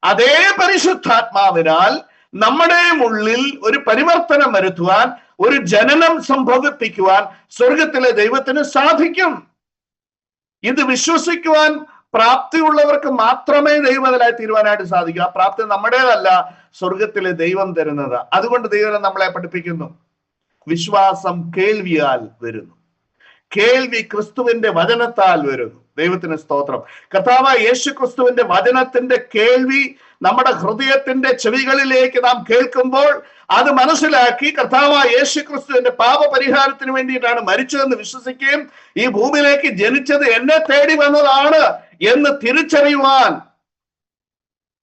A: അതേ പരിശുദ്ധാത്മാവിനാൽ നമ്മുടെ ഉള്ളിൽ ഒരു പരിവർത്തനം വരുത്തുവാൻ, ഒരു ജനനം സംഭവിപ്പിക്കുവാൻ സ്വർഗത്തിലെ ദൈവത്തിന് സാധിക്കും. ഇത് വിശ്വസിക്കുവാൻ പ്രാപ്തിയുള്ളവർക്ക് മാത്രമേ ദൈവത്തിലായി തീരുവാനായിട്ട് സാധിക്കൂ. ആ പ്രാപ്തി നമ്മുടേതല്ല, സ്വർഗത്തിലെ ദൈവം തരുന്നത്. അതുകൊണ്ട് ദൈവം നമ്മളെ പഠിപ്പിക്കുന്നു, വിശ്വാസം കേൾവിയാൽ വരുന്നു, കേൾവി ക്രിസ്തുവിന്റെ വചനത്താൽ വരുന്നു. ദൈവത്തിന് സ്തോത്രം. കർത്താവായ യേശു ക്രിസ്തുവിന്റെ വചനത്തിന്റെ കേൾവി നമ്മുടെ ഹൃദയത്തിന്റെ ചെവികളിലേക്ക് നാം കേൾക്കുമ്പോൾ അത് മനസ്സിലാക്കി കർത്താവായ യേശു ക്രിസ്തുവിന്റെ പാപപരിഹാരത്തിന് വേണ്ടിയിട്ടാണ് മരിച്ചതെന്ന് വിശ്വസിക്കുകയും ഈ ഭൂമിയിലേക്ക് ജനിച്ചത് എന്നെ തേടി വന്നതാണ് എന്ന് തിരിച്ചറിയുവാൻ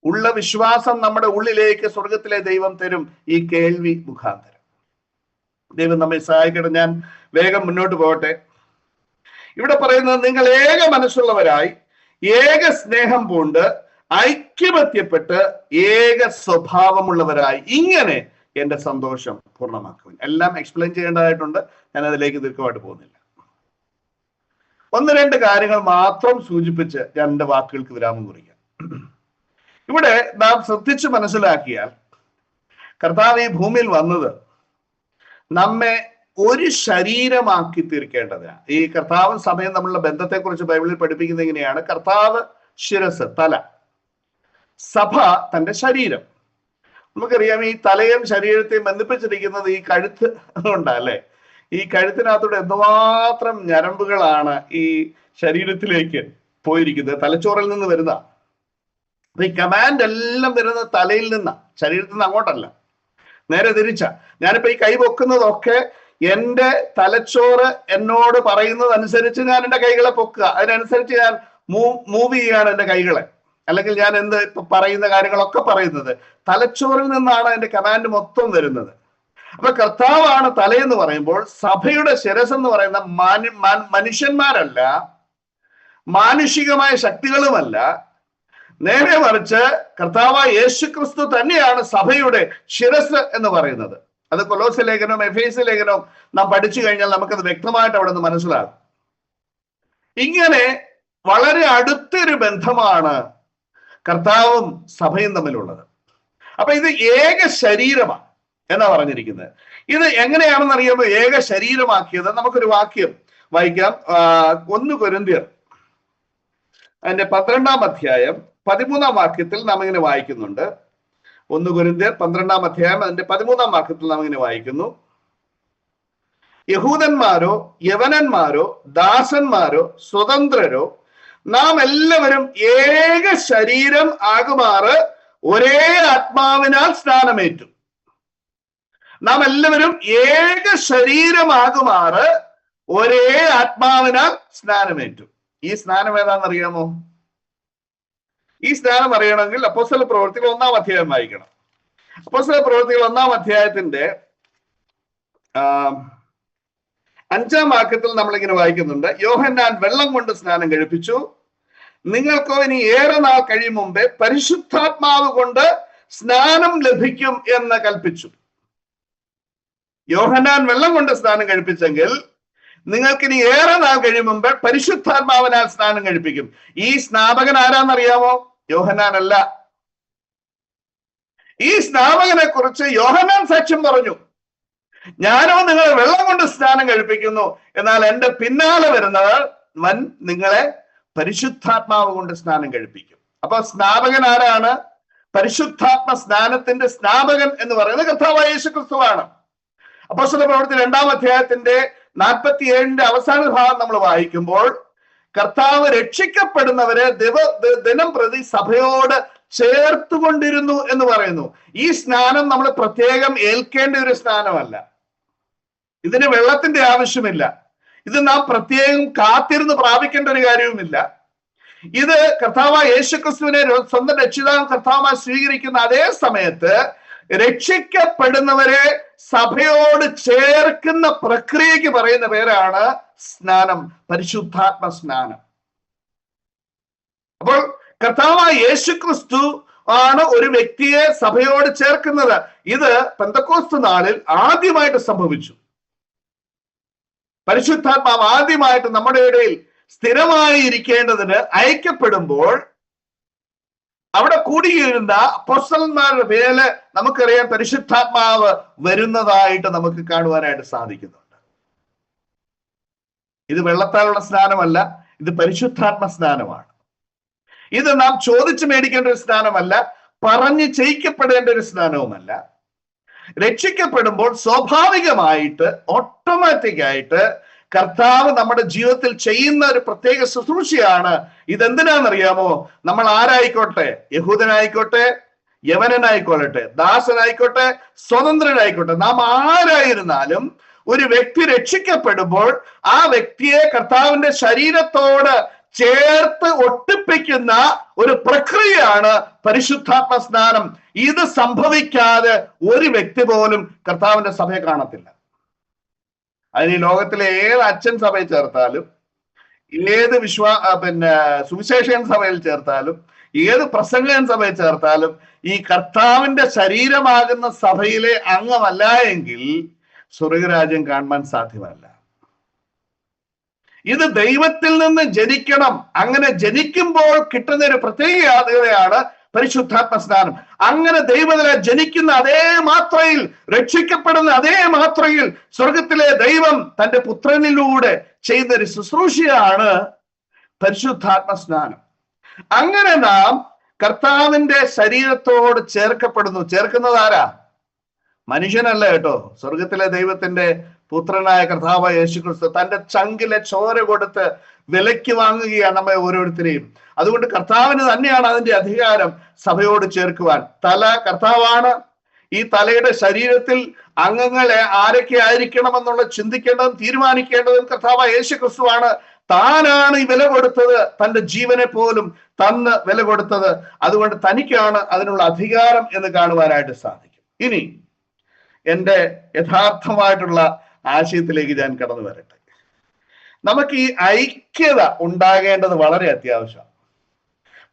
A: ഉള്ള വിശ്വാസം നമ്മുടെ ഉള്ളിലേക്ക് സ്വർഗത്തിലെ ദൈവം തരും, ഈ കേൾവി മുഖാന്തരം. ദൈവം നമ്മെ സഹായിക്കട്ടെ. ഞാൻ വേഗം മുന്നോട്ട് പോകട്ടെ. ഇവിടെ പറയുന്നത്, നിങ്ങൾ ഏക മനസ്സുള്ളവരായി ഏക സ്നേഹം പൂണ്ട് ഐക്യമത്യപ്പെട്ട് ഏക സ്വഭാവമുള്ളവരായി ഇങ്ങനെ എന്റെ സന്തോഷം പൂർണ്ണമാക്കുവാൻ. എല്ലാം എക്സ്പ്ലെയിൻ ചെയ്യേണ്ടതായിട്ടുണ്ട്, ഞാൻ അതിലേക്ക് ദീർഘമായിട്ട് പോകുന്നില്ല. ഒന്ന് രണ്ട് കാര്യങ്ങൾ മാത്രം സൂചിപ്പിച്ച് ഞാൻ എന്റെ വാക്കുകൾക്ക് വിരാമം കുറിക്കാം. ഇവിടെ നാം ശ്രദ്ധിച്ച് മനസ്സിലാക്കിയാൽ കർത്താവ് ഈ ഭൂമിയിൽ വന്നത് നമ്മെ ഒരു ശരീരമാക്കി തീർക്കേണ്ടതാണ്. ഈ കർത്താവ് സഭയും തമ്മിലുള്ള ബന്ധത്തെക്കുറിച്ച് ബൈബിളിൽ പഠിപ്പിക്കുന്നത് എങ്ങനെയാണ്? കർത്താവ് ശിരസ്, തല, സഭ തന്റെ ശരീരം. നമുക്കറിയാം, ഈ തലയും ശരീരത്തെയും ബന്ധിപ്പിച്ചിരിക്കുന്നത് ഈ കഴുത്ത് കൊണ്ടല്ലേ. ഈ കഴുത്തിനകത്തൂടെ എന്തുമാത്രം ഞരമ്പുകളാണ് ഈ ശരീരത്തിലേക്ക് പോയിരിക്കുന്നത്, തലച്ചോറിൽ നിന്ന് വരുന്ന. അപ്പൊ ഈ കമാൻഡ് എല്ലാം വരുന്നത് തലയിൽ നിന്നാ, ശരീരത്തിൽ നിന്ന് അങ്ങോട്ടല്ല, നേരെ തിരിച്ച. ഞാനിപ്പോ ഈ കൈ പൊക്കുന്നതൊക്കെ എന്റെ തലച്ചോറ് എന്നോട് പറയുന്നത് അനുസരിച്ച് ഞാൻ എന്റെ കൈകളെ പൊക്കുക, അതിനനുസരിച്ച് ഞാൻ മൂവ് ചെയ്യാണ് എന്റെ കൈകളെ. അല്ലെങ്കിൽ ഞാൻ എന്ത് ഇപ്പൊ പറയുന്ന കാര്യങ്ങളൊക്കെ പറയുന്നത് തലച്ചോറിൽ നിന്നാണ് എന്റെ കമാൻഡ് മൊത്തം വരുന്നത്. അപ്പൊ കർത്താവാണ് തലയെന്ന് പറയുമ്പോൾ സഭയുടെ ശിരസ് എന്ന് പറയുന്ന മനുഷ്യന്മാരല്ല, മാനുഷികമായ ശക്തികളുമല്ല, നേരെ മറിച്ച് കർത്താവായ യേശുക്രിസ്തു തന്നെയാണ് സഭയുടെ ശിരസ് എന്ന് പറയുന്നത്. അത് കൊലോസ്യ ലേഖനവും എഫേസ്യ ലേഖനവും നാം പഠിച്ചു കഴിഞ്ഞാൽ നമുക്കത് വ്യക്തമായിട്ട് അവിടെ നിന്ന് മനസ്സിലാകും. ഇങ്ങനെ വളരെ അടുത്തൊരു ബന്ധമാണ് കർത്താവും സഭയും തമ്മിലുള്ളത്. അപ്പൊ ഇത് ഏക ശരീരമാണ് എന്നാ പറഞ്ഞിരിക്കുന്നത്. ഇത് എങ്ങനെയാണെന്ന് അറിയുമ്പോൾ ഏക ശരീരമാക്കിയത് നമുക്കൊരു വാക്യം വായിക്കാം. 1 കൊരിന്ത്യർ അതിന്റെ 12-ാം അധ്യായം 13-ാം വാക്യത്തിൽ നാം ഇങ്ങനെ വായിക്കുന്നുണ്ട്. 1 കൊരിന്ത്യർ 12-ാം അധ്യായം അതിന്റെ 13-ാം വാക്യത്തിൽ നാം ഇങ്ങനെ വായിക്കുന്നു, യഹൂദന്മാരോ യവനന്മാരോ ദാസന്മാരോ സ്വതന്ത്രരോ നാം എല്ലാവരും ഏക ശരീരം ആകുമാറ് ഒരേ ആത്മാവിനാൽ സ്നാനമേറ്റു. നാം എല്ലാവരും ഏക ശരീരമാകുമാറ് ഒരേ ആത്മാവിനാൽ സ്നാനമേറ്റു. ഈ സ്നാനം ഏതാണെന്നറിയാമോ? ഈ സ്നാനം അറിയണമെങ്കിൽ അപ്പോസ്തല പ്രവൃത്തികൾ 1-ാം അധ്യായം വായിക്കണം. അപ്പോസ്തല പ്രവൃത്തികൾ 1-ാം അധ്യായത്തിന്റെ 5-ാം വാക്യത്തിൽ നമ്മളിങ്ങനെ വായിക്കുന്നുണ്ട്, യോഹന്നാൻ വെള്ളം കൊണ്ട് സ്നാനം കഴിപ്പിച്ചു, നിങ്ങൾക്കോ ഇനി ഏറെ നാൾ കഴിയും മുമ്പേ പരിശുദ്ധാത്മാവ് കൊണ്ട് സ്നാനം ലഭിക്കും എന്ന് കൽപ്പിച്ചു. യോഹന്നാൻ വെള്ളം കൊണ്ട് സ്നാനം കഴിപ്പിച്ചെങ്കിൽ നിങ്ങൾക്കിനി ഏറെ നാൾ കഴിയും മുമ്പേ പരിശുദ്ധാത്മാവിനാൽ സ്നാനം കഴിപ്പിക്കും. ഈ സ്നാപകൻ ആരാന്നറിയാമോ? യോഹന്നാൻ അല്ല. ഈ സ്നാപകനെ കുറിച്ച് യോഹന്നാൻ സാക്ഷ്യം പറഞ്ഞു, ഞാനോ നിങ്ങളെ വെള്ളം കൊണ്ട് സ്നാനം കഴിപ്പിക്കുന്നു, എന്നാൽ എന്റെ പിന്നാലെ വരുന്നവൻ നിങ്ങളെ പരിശുദ്ധാത്മാവ് കൊണ്ട് സ്നാനം കഴിപ്പിക്കും. അപ്പൊ സ്നാപകൻ ആരാണ്? പരിശുദ്ധാത്മ സ്നാനത്തിന്റെ സ്നാപകൻ എന്ന് പറയുന്നത് കർത്താവായ യേശുക്രിസ്തുവാണ്. അപ്പോസ്തല പ്രവൃത്തി 2-ാം അധ്യായത്തിന്റെ 47-ന്റെ അവസാന ഭാഗം നമ്മൾ വായിക്കുമ്പോൾ കർത്താവ് രക്ഷിക്കപ്പെടുന്നവരെ ദിനം പ്രതി സഭയോട് ചേർത്തുകൊണ്ടിരുന്നു എന്ന് പറയുന്നു. ഈ സ്നാനം നമ്മൾ പ്രത്യേകം ഏൽക്കേണ്ട ഒരു സ്നാനമല്ല. ഇതിന് വെള്ളത്തിന്റെ ആവശ്യമില്ല. ഇത് നാം പ്രത്യേകം കാത്തിരുന്ന് പ്രാപിക്കേണ്ട ഒരു കാര്യവുമില്ല. ഇത് കർത്താവായ യേശുക്രിസ്തുവിനെ സ്വന്തം രക്ഷിതാവും കർത്താവുമായി സ്വീകരിക്കുന്ന അതേ സമയത്ത് രക്ഷിക്കപ്പെടുന്നവരെ സഭയോട് ചേർക്കുന്ന പ്രക്രിയക്ക് പറയുന്ന പേരാണ് സ്നാനം, പരിശുദ്ധാത്മ സ്നാനം. അപ്പോൾ കർത്താവായ യേശുക്രിസ്തു ആണ് ഒരു വ്യക്തിയെ സഭയോട് ചേർക്കുന്നത്. ഇത് പെന്തക്കോസ്ത് നാളിൽ ആദ്യമായിട്ട് സംഭവിച്ചു. പരിശുദ്ധാത്മാവ് ആദ്യമായിട്ട് നമ്മുടെ ഇടയിൽ സ്ഥിരമായി ഇരിക്കേണ്ടതിന് അയക്കപ്പെടുമ്പോൾ അവിടെ കൂടിയിരുന്ന അപ്പോസ്തലന്മാരുടെ പേരില് നമുക്കറിയാം പരിശുദ്ധാത്മാവ് വരുന്നതായിട്ട് നമുക്ക് കാണുവാനായിട്ട് സാധിക്കുന്നുണ്ട്. ഇത് വെള്ളത്താലുള്ള സ്നാനമല്ല, ഇത് പരിശുദ്ധാത്മ സ്നാനമാണ്. ഇത് നാം ചോദിച്ചു മേടിക്കേണ്ട ഒരു സ്നാനമല്ല, പറഞ്ഞ് ചെയ്യിക്കപ്പെടേണ്ട ഒരു സ്നാനവുമല്ല. രക്ഷിക്കപ്പെടുമ്പോൾ സ്വാഭാവികമായിട്ട് ഓട്ടോമാറ്റിക്കായിട്ട് കർത്താവ് നമ്മുടെ ജീവിതത്തിൽ ചെയ്യുന്ന ഒരു പ്രത്യേക ശുശ്രൂഷയാണ്. ഇതെന്തിനാണെന്നറിയാമോ? നമ്മൾ ആരായിക്കോട്ടെ, യഹൂദനായിക്കോട്ടെ, യവനനായിക്കൊള്ളട്ടെ, ദാസനായിക്കോട്ടെ, സ്വതന്ത്രനായിക്കോട്ടെ, നാം ആരായിരുന്നാലും ഒരു വ്യക്തി രക്ഷിക്കപ്പെടുമ്പോൾ ആ വ്യക്തിയെ കർത്താവിന്റെ ശരീരത്തോട് ചേർത്ത് ഒട്ടിപ്പിക്കുന്ന ഒരു പ്രക്രിയയാണ് പരിശുദ്ധാത്മ സ്നാനം. ഇത് സംഭവിക്കാതെ ഒരു വ്യക്തി പോലും കർത്താവിന്റെ സഭയെ കാണത്തില്ല. അതിന് ഈ ലോകത്തിലെ ഏത് അച്ഛൻ സഭയിൽ ചേർത്താലും, ഏത് സുവിശേഷൻ സഭയിൽ ചേർത്താലും, ഏത് പ്രസംഗൻ സഭയിൽ ചേർത്താലും ഈ കർത്താവിന്റെ ശരീരമാകുന്ന സഭയിലെ അംഗമല്ല എങ്കിൽ സ്വർഗരാജ്യം കാണുവാൻ സാധ്യമല്ല. ഇത് ദൈവത്തിൽ നിന്ന് ജനിക്കണം. അങ്ങനെ ജനിക്കുമ്പോൾ കിട്ടുന്ന ഒരു പ്രത്യേകതയാണ് പരിശുദ്ധാത്മ സ്നാനം. അങ്ങനെ ദൈവത്തിലെ ജനിക്കുന്ന അതേ മാത്രയിൽ, രക്ഷിക്കപ്പെടുന്ന അതേ മാത്രയിൽ സ്വർഗത്തിലെ ദൈവം തന്റെ പുത്രനിലൂടെ ചെയ്യുന്ന ഒരു ശുശ്രൂഷയാണ് പരിശുദ്ധാത്മ സ്നാനം. അങ്ങനെ നാം കർത്താവിന്റെ ശരീരത്തോട് ചേർക്കപ്പെടുന്നു. ചേർക്കുന്നത് ആരാ? മനുഷ്യനല്ല കേട്ടോ. സ്വർഗത്തിലെ ദൈവത്തിന്റെ പുത്രനായ കർത്താവായ യേശുക്രിസ്തു തന്റെ ചങ്കിലെ ചോര കൊടുത്ത് വിലയ്ക്ക് വാങ്ങുകയാണ് നമ്മെ ഓരോരുത്തരെയും. അതുകൊണ്ട് കർത്താവിന് തന്നെയാണ് അതിന്റെ അധികാരം സഭയോട് ചേർക്കുവാൻ. തല കർത്താവാണ്. ഈ തലയുടെ ശരീരത്തിൽ അംഗങ്ങളെ ആരൊക്കെ ആയിരിക്കണമെന്നുള്ള ചിന്തിക്കേണ്ടതും തീരുമാനിക്കേണ്ടതും കർത്താവായ യേശുക്രിസ്തുവാണ്. താനാണ് ഈ വില കൊടുത്തത്, തന്റെ ജീവനെ പോലും തന്ന് വില കൊടുത്തത്. അതുകൊണ്ട് തനിക്കാണ് അതിനുള്ള അധികാരം എന്ന് കാണുവാനായിട്ട് സാധിക്കും. ഇനി എൻ്റെ യഥാർത്ഥമായിട്ടുള്ള ആശയത്തിലേക്ക് ഞാൻ കടന്നു വരട്ടെ. നമുക്ക് ഈ ഐക്യത ഉണ്ടാകേണ്ടത് വളരെ അത്യാവശ്യമാണ്.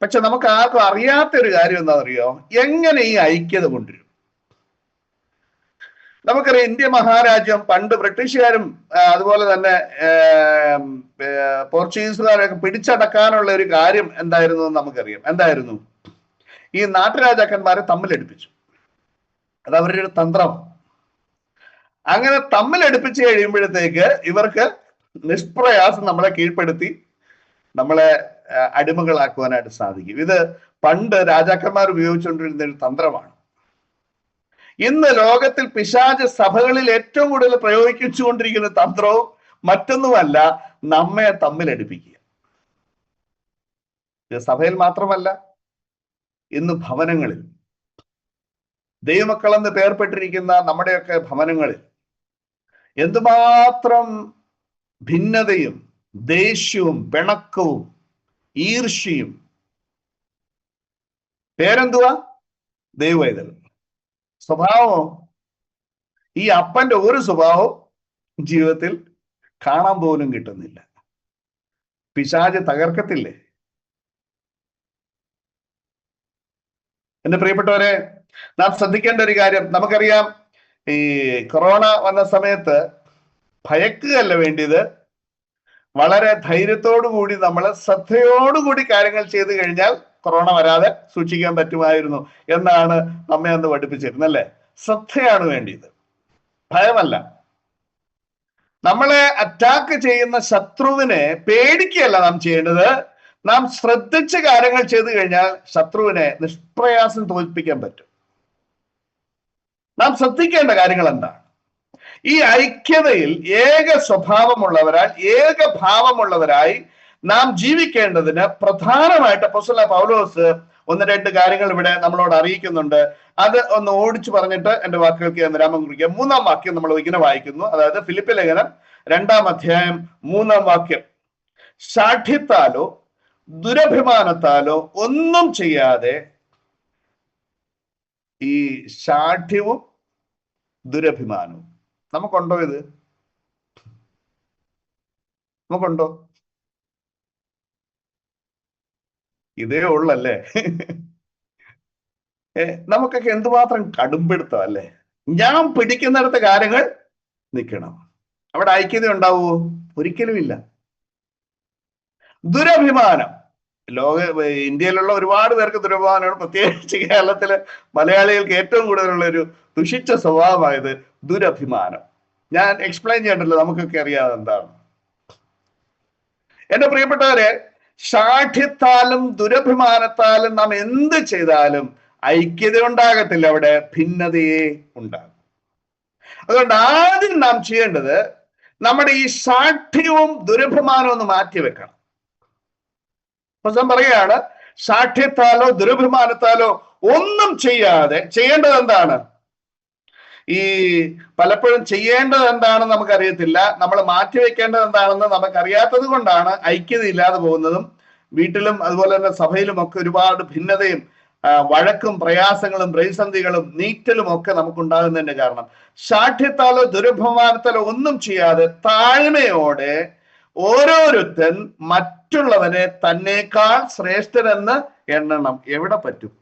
A: പക്ഷെ നമുക്ക് ആർക്കും അറിയാത്തൊരു കാര്യം എന്താണെന്നറിയോ? എങ്ങനെ ഈ ഐക്യത കൊണ്ടുവരും? നമുക്കറിയാം, ഇന്ത്യ മഹാരാജ്യം പണ്ട് ബ്രിട്ടീഷുകാരും അതുപോലെ തന്നെ പോർച്ചുഗീസുകാരൊക്കെ പിടിച്ചടക്കാനുള്ള ഒരു കാര്യം എന്തായിരുന്നു എന്ന് നമുക്കറിയാം. എന്തായിരുന്നു? ഈ നാട്ടുരാജാക്കന്മാരെ തമ്മിലടിപ്പിച്ചു. അത് അവരുടെ ഒരു തന്ത്രം. അങ്ങനെ തമ്മിലടിപ്പിച്ച് കഴിയുമ്പോഴത്തേക്ക് ഇവർക്ക് നിഷ്പ്രയാസം നമ്മളെ കീഴ്പ്പെടുത്തി നമ്മളെ അടിമകളാക്കുവാനായിട്ട് സാധിക്കും. ഇത് പണ്ട് രാജാക്കന്മാർ ഉപയോഗിച്ചുകൊണ്ടിരുന്ന ഒരു തന്ത്രമാണ്. ഇന്ന് ലോകത്തിൽ പിശാച് സഭകളിൽ ഏറ്റവും കൂടുതൽ പ്രയോഗിച്ചുകൊണ്ടിരിക്കുന്ന തന്ത്രവും മറ്റൊന്നുമല്ല, നമ്മെ തമ്മിലടിപ്പിക്കുക. ഇത് സഭയിൽ മാത്രമല്ല, ഇന്ന് ഭവനങ്ങളിൽ, ദൈവമക്കളെന്ന് പേർപ്പെട്ടിരിക്കുന്ന നമ്മുടെയൊക്കെ ഭവനങ്ങളിൽ എന്തുമാത്രം ഭിന്നതയും ദേഷ്യവും പിണക്കവും ഈർഷ്യയും. പേരെന്തുവാ? ദൈവവേദന. സ്വഭാവമോ? ഈ അപ്പന്റെ ഒരു സ്വഭാവവും ജീവിതത്തിൽ കാണാൻ പോലും കിട്ടുന്നില്ല. പിശാച് തകർക്കത്തില്ലേ? എന്റെ പ്രിയപ്പെട്ടവരെ, നാം ശ്രദ്ധിക്കേണ്ട ഒരു കാര്യം, നമുക്കറിയാം, ഈ കൊറോണ വന്ന സമയത്ത് ഭയക്കുകയല്ല വേണ്ടിയത്, വളരെ ധൈര്യത്തോടു കൂടി നമ്മൾ ശ്രദ്ധയോടുകൂടി കാര്യങ്ങൾ ചെയ്തു കഴിഞ്ഞാൽ കൊറോണ വരാതെ സൂക്ഷിക്കാൻ പറ്റുമായിരുന്നു എന്നാണ് നമ്മെ അന്ന് പഠിപ്പിച്ചിരുന്നല്ലേ. ശ്രദ്ധയാണ് വേണ്ടിയത്, ഭയമല്ല. നമ്മളെ അറ്റാക്ക് ചെയ്യുന്ന ശത്രുവിനെ പേടിക്കുകയല്ല നാം ചെയ്യേണ്ടത്. നാം ശ്രദ്ധിച്ച് കാര്യങ്ങൾ ചെയ്തു കഴിഞ്ഞാൽ ശത്രുവിനെ നിഷ്പ്രയാസം തോൽപ്പിക്കാൻ പറ്റും. നാം ശ്രദ്ധിക്കേണ്ട കാര്യങ്ങൾ എന്താണ്? ഈ ഐക്യതയിൽ ഏക സ്വഭാവമുള്ളവരായി, ഏകഭാവമുള്ളവരായി നാം ജീവിക്കേണ്ടതിന് പ്രധാനമായിട്ട് അപ്പോസ്തലനായ പൗലോസ് ഒന്ന് രണ്ട് കാര്യങ്ങൾ ഇവിടെ നമ്മളോട് അറിയിക്കുന്നുണ്ട്. അത് ഒന്ന് ഓടിച്ചു പറഞ്ഞിട്ട് എന്റെ വാക്കുകൾക്ക് ഞാൻ വിരാമം കുറിക്കാം. 3-ാം വാക്യം നമ്മൾ ഇങ്ങനെ വായിക്കുന്നു, അതായത് ഫിലിപ്പി ലേഖനം 2-ാം അധ്യായം 3-ാം വാക്യം. ശാഠ്യത്താലോ ദുരഭിമാനത്താലോ ഒന്നും ചെയ്യാതെ, ഈ ശാഠ്യവും ദുരഭിമാനവും നമുക്കുണ്ടോ? ഇത് നമുക്കുണ്ടോ? ഇതേ ഉള്ളല്ലേ? നമുക്കൊക്കെ എന്തുമാത്രം കടുംപിടുത്തം അല്ലേ? ഞാൻ പിടിക്കുന്നിടത്ത് കാര്യങ്ങൾ നിൽക്കണം. അവിടെ ഐക്യത ഉണ്ടാവുമോ? ഒരിക്കലുമില്ല. ദുരഭിമാനം, ഇന്ത്യയിലുള്ള ഒരുപാട് പേർക്ക് ദുരഭിമാനമാണ്. പ്രത്യേകിച്ച് കേരളത്തിലെ മലയാളികൾക്ക് ഏറ്റവും കൂടുതലുള്ള ഒരു ദുഷിച്ച സ്വഭാവമായത് ദുരഭിമാനം. ഞാൻ എക്സ്പ്ലെയിൻ ചെയ്യണ്ടല്ലോ, നമുക്കൊക്കെ അറിയാതെ എന്താണ്. എന്റെ പ്രിയപ്പെട്ടവരെ, ശാഠ്യത്താലും ദുരഭിമാനത്താലും നാം എന്ത് ചെയ്താലും ഐക്യത ഉണ്ടാകത്തില്ല, അവിടെ ഭിന്നതയെ ഉണ്ടാകും. അതുകൊണ്ട് ആദ്യം നാം ചെയ്യേണ്ടത് നമ്മുടെ ഈ ശാഠ്യവും ദുരഭിമാനവും ഒന്ന് മാറ്റിവെക്കണം. പറയുകയാണ്, ശാഠ്യത്താലോ ദുരഭിമാനത്താലോ ഒന്നും ചെയ്യാതെ. ചെയ്യേണ്ടത് എന്താണ്? ഈ പലപ്പോഴും ചെയ്യേണ്ടത് എന്താണെന്ന് നമുക്കറിയത്തില്ല, നമ്മൾ മാറ്റിവെക്കേണ്ടത് എന്താണെന്ന് നമുക്കറിയാത്തത് കൊണ്ടാണ് ഐക്യത ഇല്ലാതെ പോകുന്നതും വീട്ടിലും അതുപോലെ തന്നെ സഭയിലും ഒക്കെ ഒരുപാട് ഭിന്നതയും വഴക്കും പ്രയാസങ്ങളും പ്രതിസന്ധികളും നീറ്റലും ഒക്കെ നമുക്കുണ്ടാകുന്നതിന്റെ കാരണം. ശാഠ്യത്താലോ ദുരഭിമാനത്താലോ ഒന്നും ചെയ്യാതെ താഴ്മയോടെ ഓരോരുത്തൻ മറ്റുള്ളവനെ തന്നേക്കാൾ ശ്രേഷ്ഠനെന്ന് എണ്ണണം. എവിടെ പറ്റും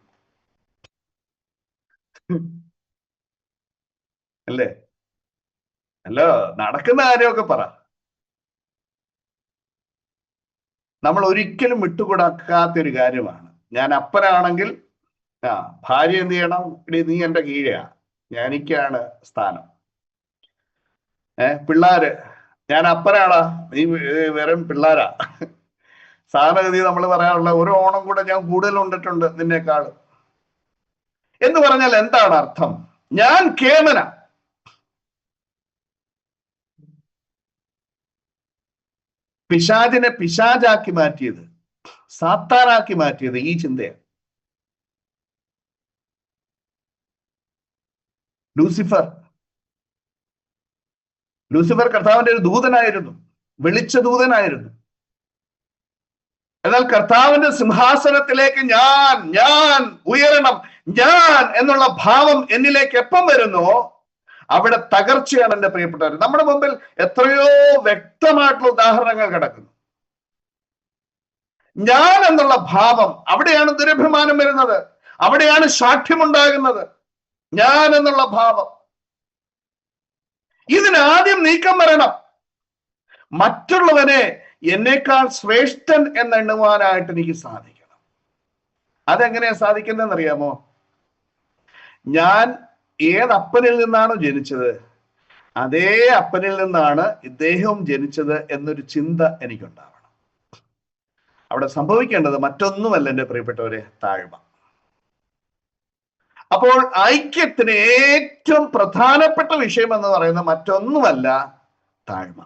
A: അല്ലേ? അല്ല, നടക്കുന്ന കാര്യമൊക്കെ പറ. നമ്മൾ ഒരിക്കലും വിട്ടുകൊടുക്കാത്തൊരു കാര്യമാണ്. ഞാൻ അപ്പനാണെങ്കിൽ ഭാര്യ എന്ത് ചെയ്യണം? നീ എന്റെ കീഴാ, എനിക്കാണ് സ്ഥാനം. പിള്ളേര്, ഞാൻ അപ്പനാടാ, നീ വെറും പിള്ളേരാ. സാധാരണഗതി നമ്മൾ പറയാനുള്ള ഒരു ഓണം കൂടെ ഞാൻ കൂടുതൽ ഉണ്ടിട്ടുണ്ട് നിന്നേക്കാൾ എന്ന് പറഞ്ഞാൽ എന്താണ് അർത്ഥം? ഞാൻ കേമന. പിശാചിനെ പിശാചാക്കി മാറ്റിയത്, സാത്താനാക്കി മാറ്റിയത് ഈ ചിന്തയാണ്. ലൂസിഫർ കർത്താവിന്റെ ഒരു ദൂതനായിരുന്നു, വെളിച്ച ദൂതനായിരുന്നു. എന്നാൽ കർത്താവിന്റെ സിംഹാസനത്തിലേക്ക് ഞാൻ ഉയരണം, ഞാൻ എന്നുള്ള ഭാവം എന്നിലേക്ക് എപ്പം വരുന്നോ അവിടെ തകർച്ചയാണ്. എന്റെ പ്രിയപ്പെട്ടവർ, നമ്മുടെ മുമ്പിൽ എത്രയോ വ്യക്തമായിട്ടുള്ള ഉദാഹരണങ്ങൾ കിടക്കുന്നു. ഞാൻ എന്നുള്ള ഭാവം, അവിടെയാണ് ദുരഭിമാനം വരുന്നത്, അവിടെയാണ് ശാഠ്യമുണ്ടാകുന്നത്. ഞാൻ എന്നുള്ള ഭാവം, ഇതിനാദ്യം നീക്കം വരണം. മറ്റുള്ളവനെ എന്നേക്കാൾ ശ്രേഷ്ഠൻ എന്നെണ്ണുവാനായിട്ട് എനിക്ക് സാധിക്കണം. അതെങ്ങനെയാ സാധിക്കുന്നതെന്ന് അറിയാമോ? ഞാൻ ഏതപ്പനിൽ നിന്നാണോ ജനിച്ചത് അതേ അപ്പനിൽ നിന്നാണ് ഇദ്ദേഹവും ജനിച്ചത് എന്നൊരു ചിന്ത എനിക്കുണ്ടാവണം. അവിടെ സംഭവിക്കേണ്ടത് മറ്റൊന്നുമല്ല എൻ്റെ പ്രിയപ്പെട്ടവരെ, താഴ്മ. അപ്പോൾ ഐക്യത്തിന് ഏറ്റവും പ്രധാനപ്പെട്ട വിഷയം എന്ന് പറയുന്നത് മറ്റൊന്നുമല്ല, താഴ്മ.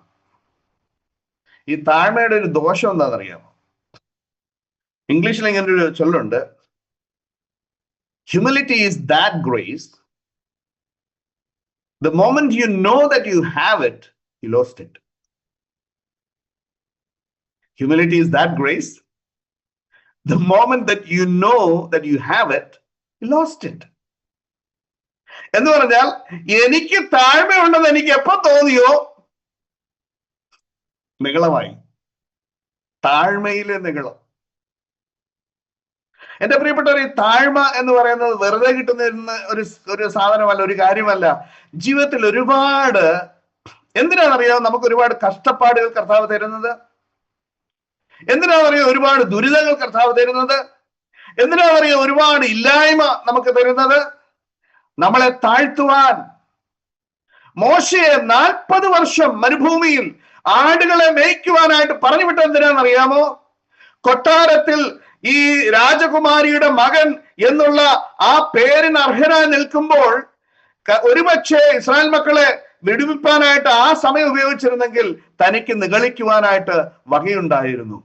A: ഈ താഴ്മയുടെ ഒരു ദോഷം എന്താണെന്നറിയാമോ? ഇംഗ്ലീഷിൽ ഇങ്ങനെ ഒരു ചൊല്ലുണ്ട്, humility is that grace the moment you know that you have it, you lost it. Humility is that grace. The moment that you know that you have it, you lost it. എന്ന് പറഞ്ഞാൽ എനിക്ക് താഴ്മയുണ്ടെന്ന് എനിക്ക് എപ്പോ തോന്നിയോ നിഗളമായി. താഴ്മയിലെ നിഗളം. എന്റെ പ്രിയപ്പെട്ടവർ, ഈ താഴ്മ എന്ന് പറയുന്നത് വെറുതെ കിട്ടുന്ന ഒരു സാധനമല്ല, ഒരു കാര്യമല്ല. ജീവിതത്തിൽ ഒരുപാട്, എന്തിനാണെന്നറിയോ നമുക്ക് ഒരുപാട് കഷ്ടപ്പാടുകൾ കർത്താവ് തരുന്നത്? എന്തിനാണെന്നറിയോ ഒരുപാട് ദുരിതങ്ങൾ കർത്താവ് തരുന്നത്? എന്തിനാണെന്നറിയോ ഒരുപാട് ഇല്ലായ്മ നമുക്ക് തരുന്നത്? നമ്മളെ താഴ്ത്തുവാൻ. മോശയെ 40 വർഷം മരുഭൂമിയിൽ ആടുകളെ മേയ്ക്കുവാനായിട്ട് പറഞ്ഞു വിട്ടത് എന്തിനാണെന്നറിയാമോ? കൊട്ടാരത്തിൽ ഈ രാജകുമാരിയുടെ മകൻ എന്നുള്ള ആ പേരിന് അർഹനായി നിൽക്കുമ്പോൾ ഒരുപക്ഷെ ഇസ്രായേൽ മക്കളെ വിടുവിപ്പാനായിട്ട് ആ സമയം ഉപയോഗിച്ചിരുന്നെങ്കിൽ തനിക്ക് നിഗളിക്കുവാനായിട്ട് വകയുണ്ടായിരുന്നു.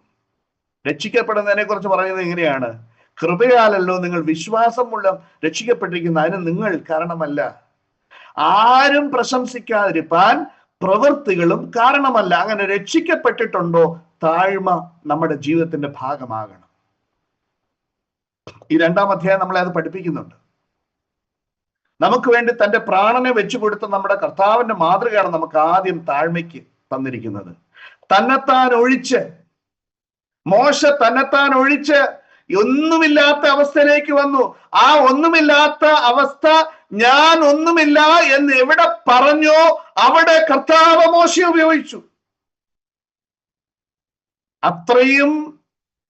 A: രക്ഷിക്കപ്പെടുന്നതിനെ കുറിച്ച് പറയുന്നത് എങ്ങനെയാണ്? കൃപയാലല്ലോ നിങ്ങൾ വിശ്വാസം മൂലം രക്ഷിക്കപ്പെട്ടിരിക്കുന്ന, അതിന് നിങ്ങൾ കാരണമല്ല. ആരും പ്രശംസിക്കാതിരിപ്പാൻ പ്രവൃത്തികളും കാരണമല്ല. അങ്ങനെ രക്ഷിക്കപ്പെട്ടിട്ടുണ്ടോ, താഴ്മ നമ്മുടെ ജീവിതത്തിന്റെ ഭാഗമാകണം. ഈ 2-ാം അധ്യായം നമ്മളെ അത് പഠിപ്പിക്കുന്നുണ്ട്. നമുക്ക് വേണ്ടി തന്റെ പ്രാണനെ വെച്ചുകൊടുത്ത നമ്മുടെ കർത്താവിന്റെ മാതൃകയാണ് നമുക്ക് ആദ്യം താഴ്മയ്ക്ക് തന്നിരിക്കുന്നത്. തന്നെത്താൻ ഒഴിച്ച്, മോശ തന്നെത്താൻ ഒഴിച്ച് ഒന്നുമില്ലാത്ത അവസ്ഥയിലേക്ക് വന്നു. ആ ഒന്നുമില്ലാത്ത അവസ്ഥ, ഞാൻ ഒന്നുമില്ല എന്ന് എവിടെ പറഞ്ഞോ അവിടെ കർത്താവ് മോശയെ ഉപയോഗിച്ചു. അത്രയും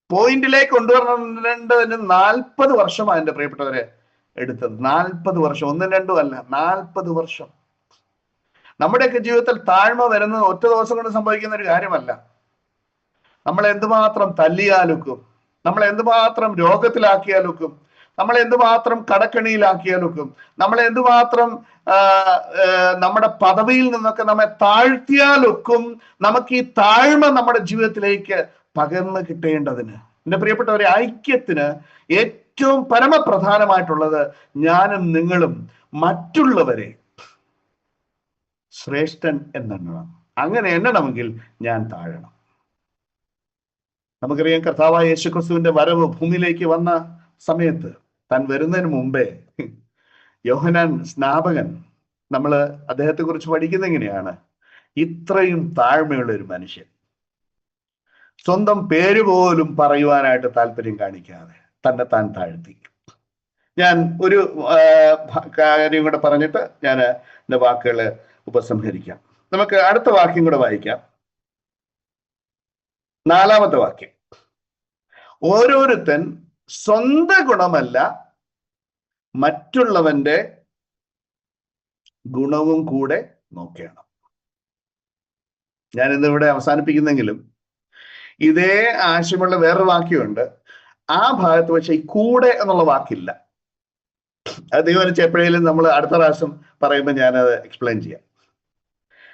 A: പോയിന്റിലേക്ക് കൊണ്ടുവരേണ്ടതിന് 40 വർഷമാണ് എൻ്റെ പ്രിയപ്പെട്ടവരെ എടുത്തത്. 40 വർഷം, 1-2 അല്ല, 40 വർഷം. നമ്മുടെയൊക്കെ ജീവിതത്തിൽ താഴ്മ വരുന്നത് ഒറ്റ ദിവസം കൊണ്ട് സംഭവിക്കുന്ന ഒരു കാര്യമല്ല. നമ്മളെ എന്തുമാത്രം തല്ലിയാലൊക്കും, നമ്മളെ എന്തുമാത്രം രോഗത്തിലാക്കിയാലൊക്കും, നമ്മളെ എന്തുമാത്രം കടക്കണിയിലാക്കിയാലൊക്കും, നമ്മളെ എന്തുമാത്രം നമ്മുടെ പദവിയിൽ നിന്നൊക്കെ നമ്മെ താഴ്ത്തിയാലൊക്കും, നമുക്ക് ഈ താഴ്മ നമ്മുടെ ജീവിതത്തിലേക്ക് പകർന്നു കിട്ടേണ്ടതിന്, എൻ്റെ പ്രിയപ്പെട്ടവരെ, ഐക്യത്തിന് ഏറ്റവും പരമപ്രധാനമായിട്ടുള്ളത് ഞാനും നിങ്ങളും മറ്റുള്ളവരെ ശ്രേഷ്ഠൻ എന്നെണ്ണണം. അങ്ങനെ എണ്ണണമെങ്കിൽ ഞാൻ താഴണം. നമുക്കറിയാം, കർത്താവായ യേശുക്രിസ്തുവിന്റെ വരവ് ഭൂമിയിലേക്ക് വന്ന സമയത്ത്, താൻ വരുന്നതിന് മുമ്പേ യോഹന്നാൻ സ്നാപകൻ, നമ്മൾ അദ്ദേഹത്തെ കുറിച്ച് പഠിക്കുന്ന എങ്ങനെയാണ്, ഇത്രയും താഴ്മയുള്ള ഒരു മനുഷ്യൻ, സ്വന്തം പേര് പോലും പറയുവാനായിട്ട് താല്പര്യം കാണിക്കാതെ തന്നെ താൻ താഴ്ത്തി. ഞാൻ ഒരു കാര്യം കൂടെ പറഞ്ഞിട്ട് ഞാൻ എൻ്റെ വാക്കുകൾ ഉപസംഹരിക്കാം. നമുക്ക് അടുത്ത വാക്യം കൂടെ വായിക്കാം. 4-ാമത്തെ വാക്യം. ഓരോരുത്തൻ സ്വന്തം ഗുണമല്ല മറ്റുള്ളവന്റെ ഗുണവും കൂടെ നോക്കണം. ഞാൻ ഇന്നിവിടെ അവസാനിപ്പിക്കുന്നെങ്കിലും ഇതേ ആശയമുള്ള വേറൊരു വാക്യമുണ്ട്. ആ ഭാഗത്ത് പക്ഷേ ഈ കൂടെ എന്നുള്ള വാക്കില്ല. അത് ദൈവം എപ്പോഴേലും നമ്മൾ അടുത്ത പ്രാവശ്യം പറയുമ്പോൾ ഞാനത് എക്സ്പ്ലെയിൻ ചെയ്യാം.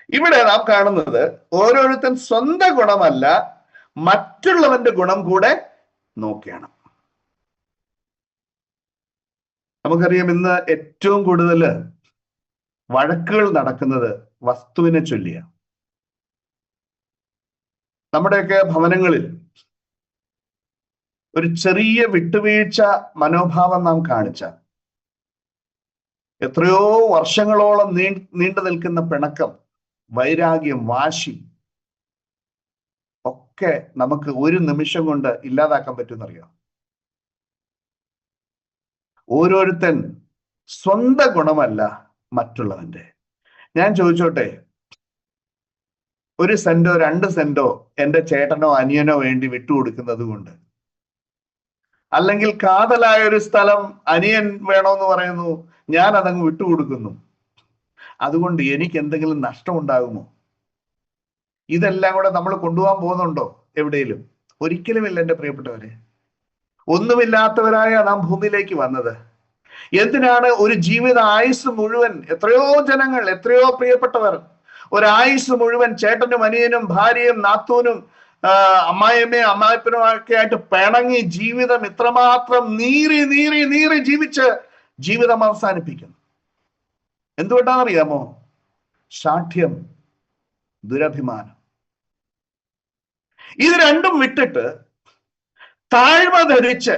A: ഇവിടെ നാം കാണുന്നത് ഓരോരുത്തൻ സ്വന്തം ഗുണമല്ല മറ്റുള്ളവന്റെ ഗുണം കൂടെ നോക്കണം. നമുക്കറിയാം, ഇന്ന് ഏറ്റവും കൂടുതൽ വഴക്കുകൾ നടക്കുന്നത് വസ്തുവിനെ ചൊല്ലിയാണ്. നമ്മുടെയൊക്കെ ഭവനങ്ങളിൽ ഒരു ചെറിയ വിട്ടുവീഴ്ച മനോഭാവം നാം കാണിച്ചാൽ എത്രയോ വർഷങ്ങളോളം നീണ്ടു നിൽക്കുന്ന പിണക്കം, വൈരാഗ്യം, വാശി ഒക്കെ നമുക്ക് ഒരു നിമിഷം കൊണ്ട് ഇല്ലാതാക്കാൻ പറ്റുമെന്നറിയാം. ഓരോരുത്തൻ സ്വന്തം ഗുണമല്ല മറ്റുള്ളവന്റെ. ഞാൻ ചോദിച്ചോട്ടെ, 1 സെന്റോ 2 സെന്റോ എൻ്റെ ചേട്ടനോ അനിയനോ വേണ്ടി വിട്ടുകൊടുക്കുന്നത് കൊണ്ട്, അല്ലെങ്കിൽ കാതലായ ഒരു സ്ഥലം അനിയൻ വേണമെന്ന് പറയുന്നു, ഞാൻ അതങ്ങ് വിട്ടുകൊടുക്കുന്നു, അതുകൊണ്ട് എനിക്ക് എന്തെങ്കിലും നഷ്ടം ഉണ്ടാകുമോ? ഇതെല്ലാം കൂടെ നമ്മൾ കൊണ്ടുപോകാൻ പോകുന്നുണ്ടോ എവിടെയും? ഒരിക്കലുമില്ല എൻ്റെ പ്രിയപ്പെട്ടവരെ. ഒന്നുമില്ലാത്തവരായ നാം ഭൂമിയിലേക്ക് വന്നത്. എന്തിനാണ് ഒരു ജീവിത ആയുസ് മുഴുവൻ, എത്രയോ ജനങ്ങൾ, എത്രയോ പ്രിയപ്പെട്ടവർ ഒരായുസ് മുഴുവൻ ചേട്ടനും അനിയനും ഭാര്യയും നാത്തൂനും അമ്മായിയമ്മയും അമ്മായിപ്പനും ഒക്കെ ആയിട്ട് പിണങ്ങി ജീവിതം ഇത്രമാത്രം നീറി നീറി നീറി ജീവിച്ച് ജീവിതം അവസാനിപ്പിക്കുന്നു? എന്തുകൊണ്ടാണെന്നറിയാമോ? ശാഠ്യം, ദുരഭിമാനം. ഇത് രണ്ടും വിട്ടിട്ട് താഴ്മ ധരിച്ച്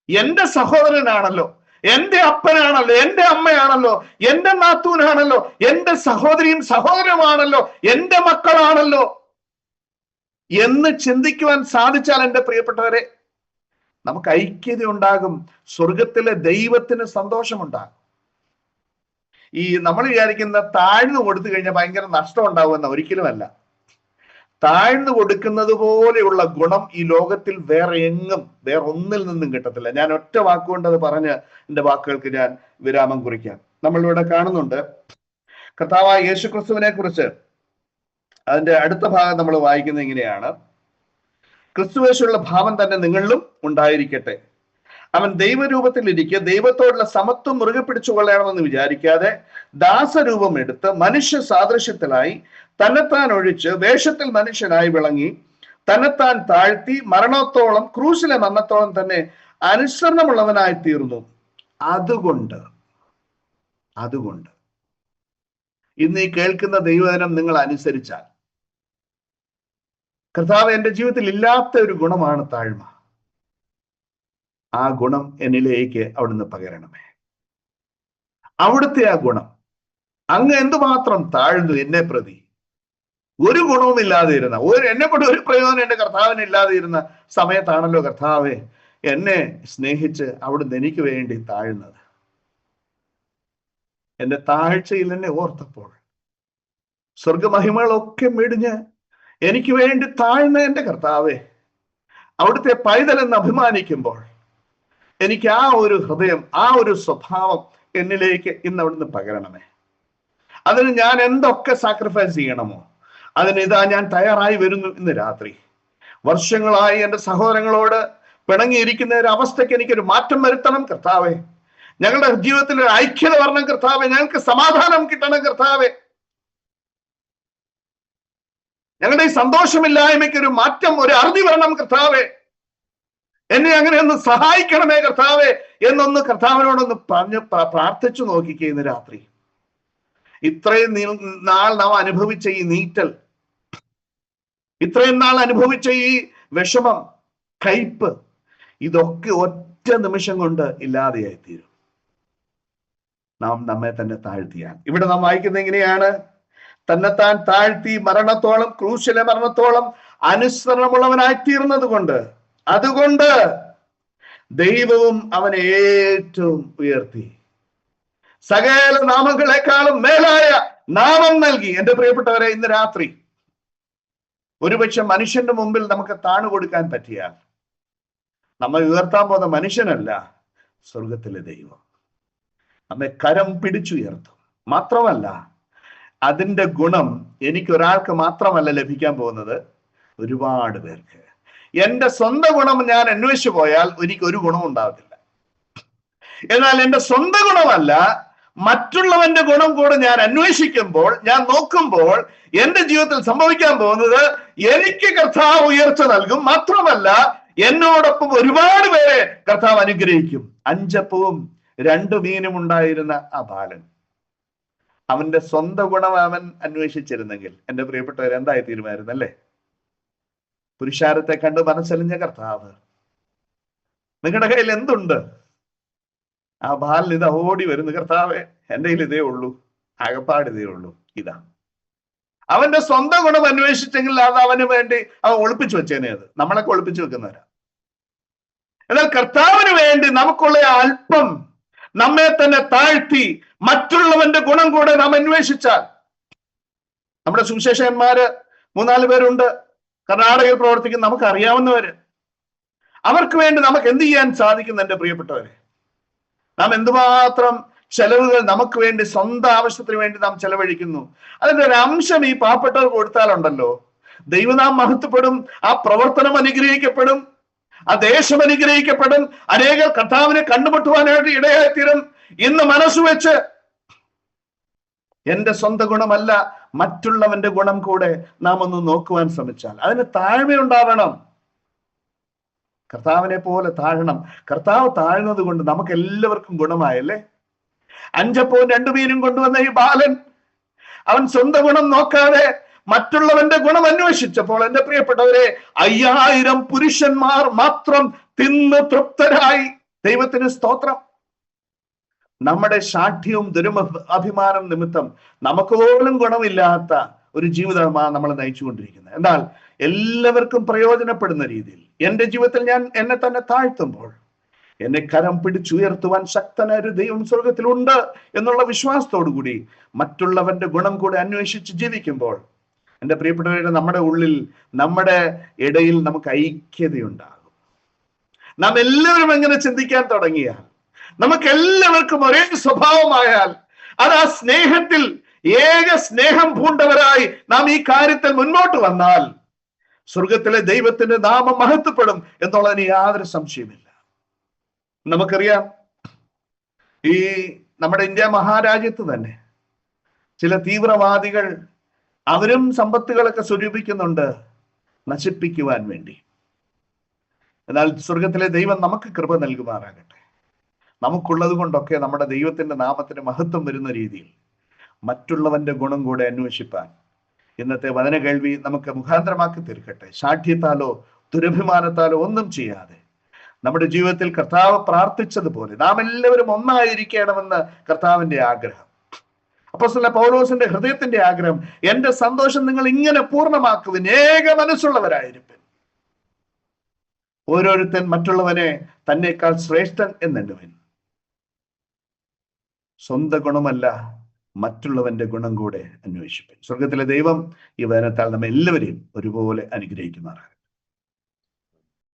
A: എന്റെ സഹോദരനാണല്ലോ, എന്റെ അപ്പനാണല്ലോ, എന്റെ അമ്മയാണല്ലോ, എന്റെ നാത്തൂനാണല്ലോ, എന്റെ സഹോദരിയും സഹോദരമാണല്ലോ, എന്റെ മക്കളാണല്ലോ എന്ന് ചിന്തിക്കുവാൻ സാധിച്ചാൽ എൻ്റെ പ്രിയപ്പെട്ടവരെ, നമുക്ക് ഐക്യത ഉണ്ടാകും, സ്വർഗത്തിലെ ദൈവത്തിന് സന്തോഷമുണ്ടാകും. ഈ നമ്മൾ വിചാരിക്കുന്ന താഴ്ന്നു കൊടുത്തു കഴിഞ്ഞാൽ ഭയങ്കര നഷ്ടം ഉണ്ടാവുമെന്ന, ഒരിക്കലുമല്ല. താഴ്ന്നു കൊടുക്കുന്നത് പോലെയുള്ള ഗുണം ഈ ലോകത്തിൽ വേറെ എങ്ങും, വേറെ ഒന്നിൽ നിന്നും കിട്ടത്തില്ല. ഞാൻ ഒറ്റ വാക്കുകൊണ്ട് അത് പറഞ്ഞ് എൻ്റെ വാക്കുകൾക്ക് ഞാൻ വിരാമം കുറിക്കാം. നമ്മളിവിടെ കാണുന്നുണ്ട് കർത്താവായ യേശുക്രിസ്തുവിനെ കുറിച്ച്. അതിന്റെ അടുത്ത ഭാഗം നമ്മൾ വായിക്കുന്നത് ഇങ്ങനെയാണ്: ക്രിസ്തുവേശുള്ള ഭാവം തന്നെ നിങ്ങളിലും ഉണ്ടായിരിക്കട്ടെ. അവൻ ദൈവരൂപത്തിൽ ഇരിക്കെ ദൈവത്തോടുള്ള സമത്വം മുറുകെ പിടിച്ചുകൊള്ളണമെന്ന് വിചാരിക്കാതെ ദാസരൂപം എടുത്ത് മനുഷ്യ സാദൃശ്യത്തിലായി തന്നെത്താൻ ഒഴിച്ച് വേഷത്തിൽ മനുഷ്യനായി വിളങ്ങി തന്നെത്താൻ താഴ്ത്തി മരണത്തോളം, ക്രൂശിലെ മരണത്തോളം തന്നെ അനുസരണമുള്ളവനായി തീർന്നു. അതുകൊണ്ട് ഇന്ന് ഈ കേൾക്കുന്ന ദൈവവചനം നിങ്ങൾ അനുസരിച്ചാൽ, കർത്താവ് എൻ്റെ ജീവിതത്തിൽ ഇല്ലാത്ത ഒരു ഗുണമാണ് താഴ്മ. ആ ഗുണം എന്നിലേക്ക് അവിടുന്ന് പകരണമേ. അവിടുത്തെ ആ ഗുണം, അങ്ങ് എന്തുമാത്രം താഴ്ന്നു എന്നെ പ്രതി. ഒരു ഗുണവും ഇല്ലാതെ ഇരുന്ന, എന്നെ കൊണ്ട് ഒരു പ്രയോജനം എൻ്റെ കർത്താവിന് ഇല്ലാതെ ഇരുന്ന സമയത്താണല്ലോ കർത്താവെ എന്നെ സ്നേഹിച്ച് അവിടുന്ന് എനിക്ക് വേണ്ടി താഴ്ന്നത്. എൻ്റെ താഴ്ചയിൽ എന്നെ ഓർത്തപ്പോൾ സ്വർഗമഹിമകളൊക്കെ മെടിഞ്ഞ് എനിക്ക് വേണ്ടി താഴ്ന്ന എൻ്റെ കർത്താവെ, അവിടുത്തെ പൈതലെന്ന് അഭിമാനിക്കുമ്പോൾ എനിക്ക് ആ ഒരു ഹൃദയം, ആ ഒരു സ്വഭാവം എന്നിലേക്ക് ഇന്ന് അവിടുന്ന് പകരണമേ. അതിന് ഞാൻ എന്തൊക്കെ സാക്രിഫൈസ് ചെയ്യണമോ അതിന് ഇതാ ഞാൻ തയ്യാറായി വരുന്നു. ഇന്ന് രാത്രി വർഷങ്ങളായി എൻ്റെ സഹോദരങ്ങളോട് പിണങ്ങിയിരിക്കുന്ന ഒരു അവസ്ഥയ്ക്ക് എനിക്കൊരു മാറ്റം വരുത്തണം കർത്താവെ. ഞങ്ങളുടെ ജീവിതത്തിൽ ഒരു ഐക്യത വരണം കർത്താവെ. ഞങ്ങൾക്ക് സമാധാനം കിട്ടണം കർത്താവെ. ഞങ്ങളുടെ ഈ സന്തോഷമില്ലായ്മയ്ക്ക് ഒരു മാറ്റം, ഒരു അറുതി വരണം കർത്താവെ. എന്നെ അങ്ങനെ ഒന്ന് സഹായിക്കണമേ കർത്താവെ എന്നൊന്ന് കർത്താവിനോടൊന്ന് പ്രാർത്ഥിച്ചു നോക്കിക്കേ ഇന്ന് രാത്രി. ഇത്രയും നാൾ നാം അനുഭവിച്ച ഈ നീറ്റൽ, ഇത്രയും നാൾ അനുഭവിച്ച ഈ വിഷമം, കയ്പ്, ഇതൊക്കെ ഒറ്റ നിമിഷം കൊണ്ട് ഇല്ലാതെയായി തീരും നാം നമ്മെ തന്നെ താഴ്ത്തിയാൽ. ഇവിടെ നാം വായിക്കുന്നത് എങ്ങനെയാണ്? തന്നെത്താൻ താഴ്ത്തി മരണത്തോളം, ക്രൂശിലെ മരണത്തോളം അനുസരണമുള്ളവനായി തീർന്നത് കൊണ്ട്, അതുകൊണ്ട് ദൈവവും അവനെ ഏറ്റവും ഉയർത്തി സകല നാമങ്ങളെക്കാളും മേലായ നാമം നൽകി. എൻ്റെ പ്രിയപ്പെട്ടവരെ, ഇന്ന് രാത്രി ഒരുപക്ഷെ മനുഷ്യന്റെ മുമ്പിൽ നമുക്ക് താണു കൊടുക്കാൻ പറ്റിയാൽ, നമ്മെ ഉയർത്താൻ പോകുന്ന മനുഷ്യനല്ല, സ്വർഗത്തിലെ ദൈവം നമ്മെ കരം പിടിച്ചുയർത്തും. മാത്രമല്ല, അതിൻ്റെ ഗുണം എനിക്കൊരാൾക്ക് മാത്രമല്ല ലഭിക്കാൻ പോകുന്നത്, ഒരുപാട് പേർക്ക്. എൻ്റെ സ്വന്തം ഗുണം ഞാൻ അന്വേഷിച്ചു പോയാൽ എനിക്ക് ഒരു ഗുണം ഉണ്ടാകത്തില്ല. എന്നാൽ എൻ്റെ സ്വന്തം ഗുണമല്ല, മറ്റുള്ളവന്റെ ഗുണം കൂടെ ഞാൻ അന്വേഷിക്കുമ്പോൾ, ഞാൻ നോക്കുമ്പോൾ എൻ്റെ ജീവിതത്തിൽ സംഭവിക്കാൻ പോകുന്നത്, എനിക്ക് കർത്താവ് ഉയർച്ച നൽകും. മാത്രമല്ല, എന്നോടൊപ്പം ഒരുപാട് പേരെ കർത്താവ് അനുഗ്രഹിക്കും. 5 അപ്പവും 2 മീനും ഉണ്ടായിരുന്ന ആ ബാലൻ, അവന്റെ സ്വന്തം ഗുണം അവൻ അന്വേഷിച്ചിരുന്നെങ്കിൽ എൻ്റെ പ്രിയപ്പെട്ടവർ എന്തായി തീരുമായിരുന്നല്ലേ? പുരുഷാരത്തെ കണ്ട് മനസ്സലിഞ്ഞ കർത്താവ്, നിങ്ങളുടെ കയ്യിൽ എന്തുണ്ട്? ആ ബാലൻ ഇതാ ഓടി വരുന്നു, കർത്താവെ എൻ്റെ കയ്യിൽ ഇതേ ഉള്ളൂ, ആകപ്പാട് ഇതേ ഉള്ളൂ. ഇതാ അവന്റെ സ്വന്തം ഗുണം അന്വേഷിച്ചെങ്കിൽ അത് അവന് വേണ്ടി അവൻ ഒളിപ്പിച്ചു വെച്ചേനെ. അത് നമ്മളൊക്കെ ഒളിപ്പിച്ചു വെക്കുന്നവരാ. എന്നാൽ കർത്താവിന് വേണ്ടി നമുക്കുള്ള അല്പം നമ്മെ തന്നെ താഴ്ത്തി മറ്റുള്ളവന്റെ ഗുണം കൂടെ നാം അന്വേഷിച്ചാൽ, നമ്മുടെ സുവിശേഷകന്മാര് 3-4 പേരുണ്ട് കർണാടകയിൽ പ്രവർത്തിക്കുന്ന, നമുക്ക് അറിയാവുന്നവര്. അവർക്ക് വേണ്ടി നമുക്ക് എന്ത് ചെയ്യാൻ സാധിക്കുന്നു? എൻ്റെ പ്രിയപ്പെട്ടവരെ, നാം എന്തുമാത്രം ചെലവുകൾ നമുക്ക് വേണ്ടി, സ്വന്തം ആവശ്യത്തിന് വേണ്ടി നാം ചെലവഴിക്കുന്നു. അതിന്റെ ഒരു അംശം ഈ പാവപ്പെട്ടവർ കൊടുത്താലുണ്ടല്ലോ, ദൈവനാം മഹത്വപ്പെടും, ആ പ്രവർത്തനം അനുഗ്രഹിക്കപ്പെടും, ആ ദേശം അനുഗ്രഹിക്കപ്പെടും, അനേകർ കർത്താവിനെ കണ്ടുമുട്ടുവാനായിട്ട് ഇടയായിത്തീരും. ഇന്ന് മനസ്സ് വെച്ച് എന്റെ സ്വന്തം ഗുണമല്ല, മറ്റുള്ളവന്റെ ഗുണം കൂടെ നാം ഒന്ന് നോക്കുവാൻ ശ്രമിച്ചാൽ, അതിന് താഴ്മയുണ്ടാവണം. കർത്താവിനെ പോലെ താഴണം. കർത്താവ് താഴ്ന്നത് കൊണ്ട് നമുക്ക് എല്ലാവർക്കും ഗുണമായല്ലേ? 5 അപ്പവും 2 മീനും കൊണ്ടുവന്ന ഈ ബാലൻ, അവൻ സ്വന്തം ഗുണം നോക്കാതെ മറ്റുള്ളവന്റെ ഗുണം അന്വേഷിച്ചപ്പോൾ, എൻ്റെ പ്രിയപ്പെട്ടവരെ, 5000 പുരുഷന്മാർ മാത്രം തിന്ന് തൃപ്തരായി. ദൈവത്തിന് സ്തോത്രം. നമ്മുടെ ശാഠ്യവും അഭിമാനം നിമിത്തം നമുക്ക് പോലും ഗുണമില്ലാത്ത ഒരു ജീവിതമാണ് നമ്മൾ നയിച്ചുകൊണ്ടിരിക്കുന്നത്. എന്നാൽ എല്ലാവർക്കും പ്രയോജനപ്പെടുന്ന രീതിയിൽ എൻ്റെ ജീവിതത്തിൽ ഞാൻ എന്നെ തന്നെ താഴ്ത്തുമ്പോൾ, എന്നെ കരം പിടിച്ചുയർത്തുവാൻ ശക്തനായ ഒരു ദൈവം സ്വർഗത്തിലുണ്ട് എന്നുള്ള വിശ്വാസത്തോടു കൂടി മറ്റുള്ളവന്റെ ഗുണം കൂടെ അന്വേഷിച്ച് ജീവിക്കുമ്പോൾ, എൻ്റെ പ്രിയപ്പെട്ടവരുടെ, നമ്മുടെ ഉള്ളിൽ, നമ്മുടെ ഇടയിൽ നമുക്ക് ഐക്യതയുണ്ടാകും. നാം എല്ലാവരും എങ്ങനെ ചിന്തിക്കാൻ തുടങ്ങിയാൽ, നമുക്ക് എല്ലാവർക്കും ഒരേ സ്വഭാവമായാൽ, അത് ആ സ്നേഹത്തിൽ ഏക സ്നേഹം പൂണ്ടവരായി നാം ഈ കാര്യത്തിൽ മുന്നോട്ട് വന്നാൽ, സ്വർഗത്തിലെ ദൈവത്തിന്റെ നാമം മഹത്വപ്പെടും എന്നുള്ളതിന് യാതൊരു സംശയമില്ല. നമുക്കറിയാം, ഈ നമ്മുടെ ഇന്ത്യ മഹാരാജ്യത്ത് തന്നെ ചില തീവ്രവാദികൾ, അവരും സമ്പത്തുകളൊക്കെ സ്വരൂപിക്കുന്നുണ്ട് നശിപ്പിക്കുവാൻ വേണ്ടി. എന്നാൽ സ്വർഗത്തിലെ ദൈവം നമുക്ക് കൃപ നൽകുമാറാകട്ടെ. നമുക്കുള്ളത് കൊണ്ടൊക്കെ നമ്മുടെ ദൈവത്തിന്റെ നാമത്തിന് മഹത്വം വരുന്ന രീതിയിൽ മറ്റുള്ളവന്റെ ഗുണം കൂടെ അന്വേഷിപ്പാൻ ഇന്നത്തെ വചന കേൾവി നമുക്ക് മുഖാന്തരമാക്കി തീർക്കട്ടെ. ശാഠ്യത്താലോ ദുരഭിമാനത്താലോ ഒന്നും ചെയ്യാതെ നമ്മുടെ ജീവിതത്തിൽ കർത്താവ് പ്രാർത്ഥിച്ചതുപോലെ നാം എല്ലാവരും ഒന്നായിരിക്കണമെന്ന് കർത്താവിന്റെ ആഗ്രഹം. അപ്പോസ്തലനായ പൗലോസിന്റെ ഹൃദയത്തിന്റെ ആഗ്രഹം, എന്റെ സന്തോഷം നിങ്ങൾ ഇങ്ങനെ പൂർണ്ണമാക്കുവിൻ, ഏക മനസ്സുള്ളവരായിരിക്കും. ഓരോരുത്തൻ മറ്റുള്ളവനെ തന്നേക്കാൾ ശ്രേഷ്ഠൻ എന്നെണ്ണുവിൻ. സ്വന്തം ഗുണമല്ല, മറ്റുള്ളവന്റെ ഗുണം കൂടെ അന്വേഷിപ്പിൻ. സ്വർഗത്തിലെ ദൈവം ഈ വചനത്താൽ നമ്മെ എല്ലാവരെയും ഒരുപോലെ അനുഗ്രഹിക്കുമാറാകട്ടെ.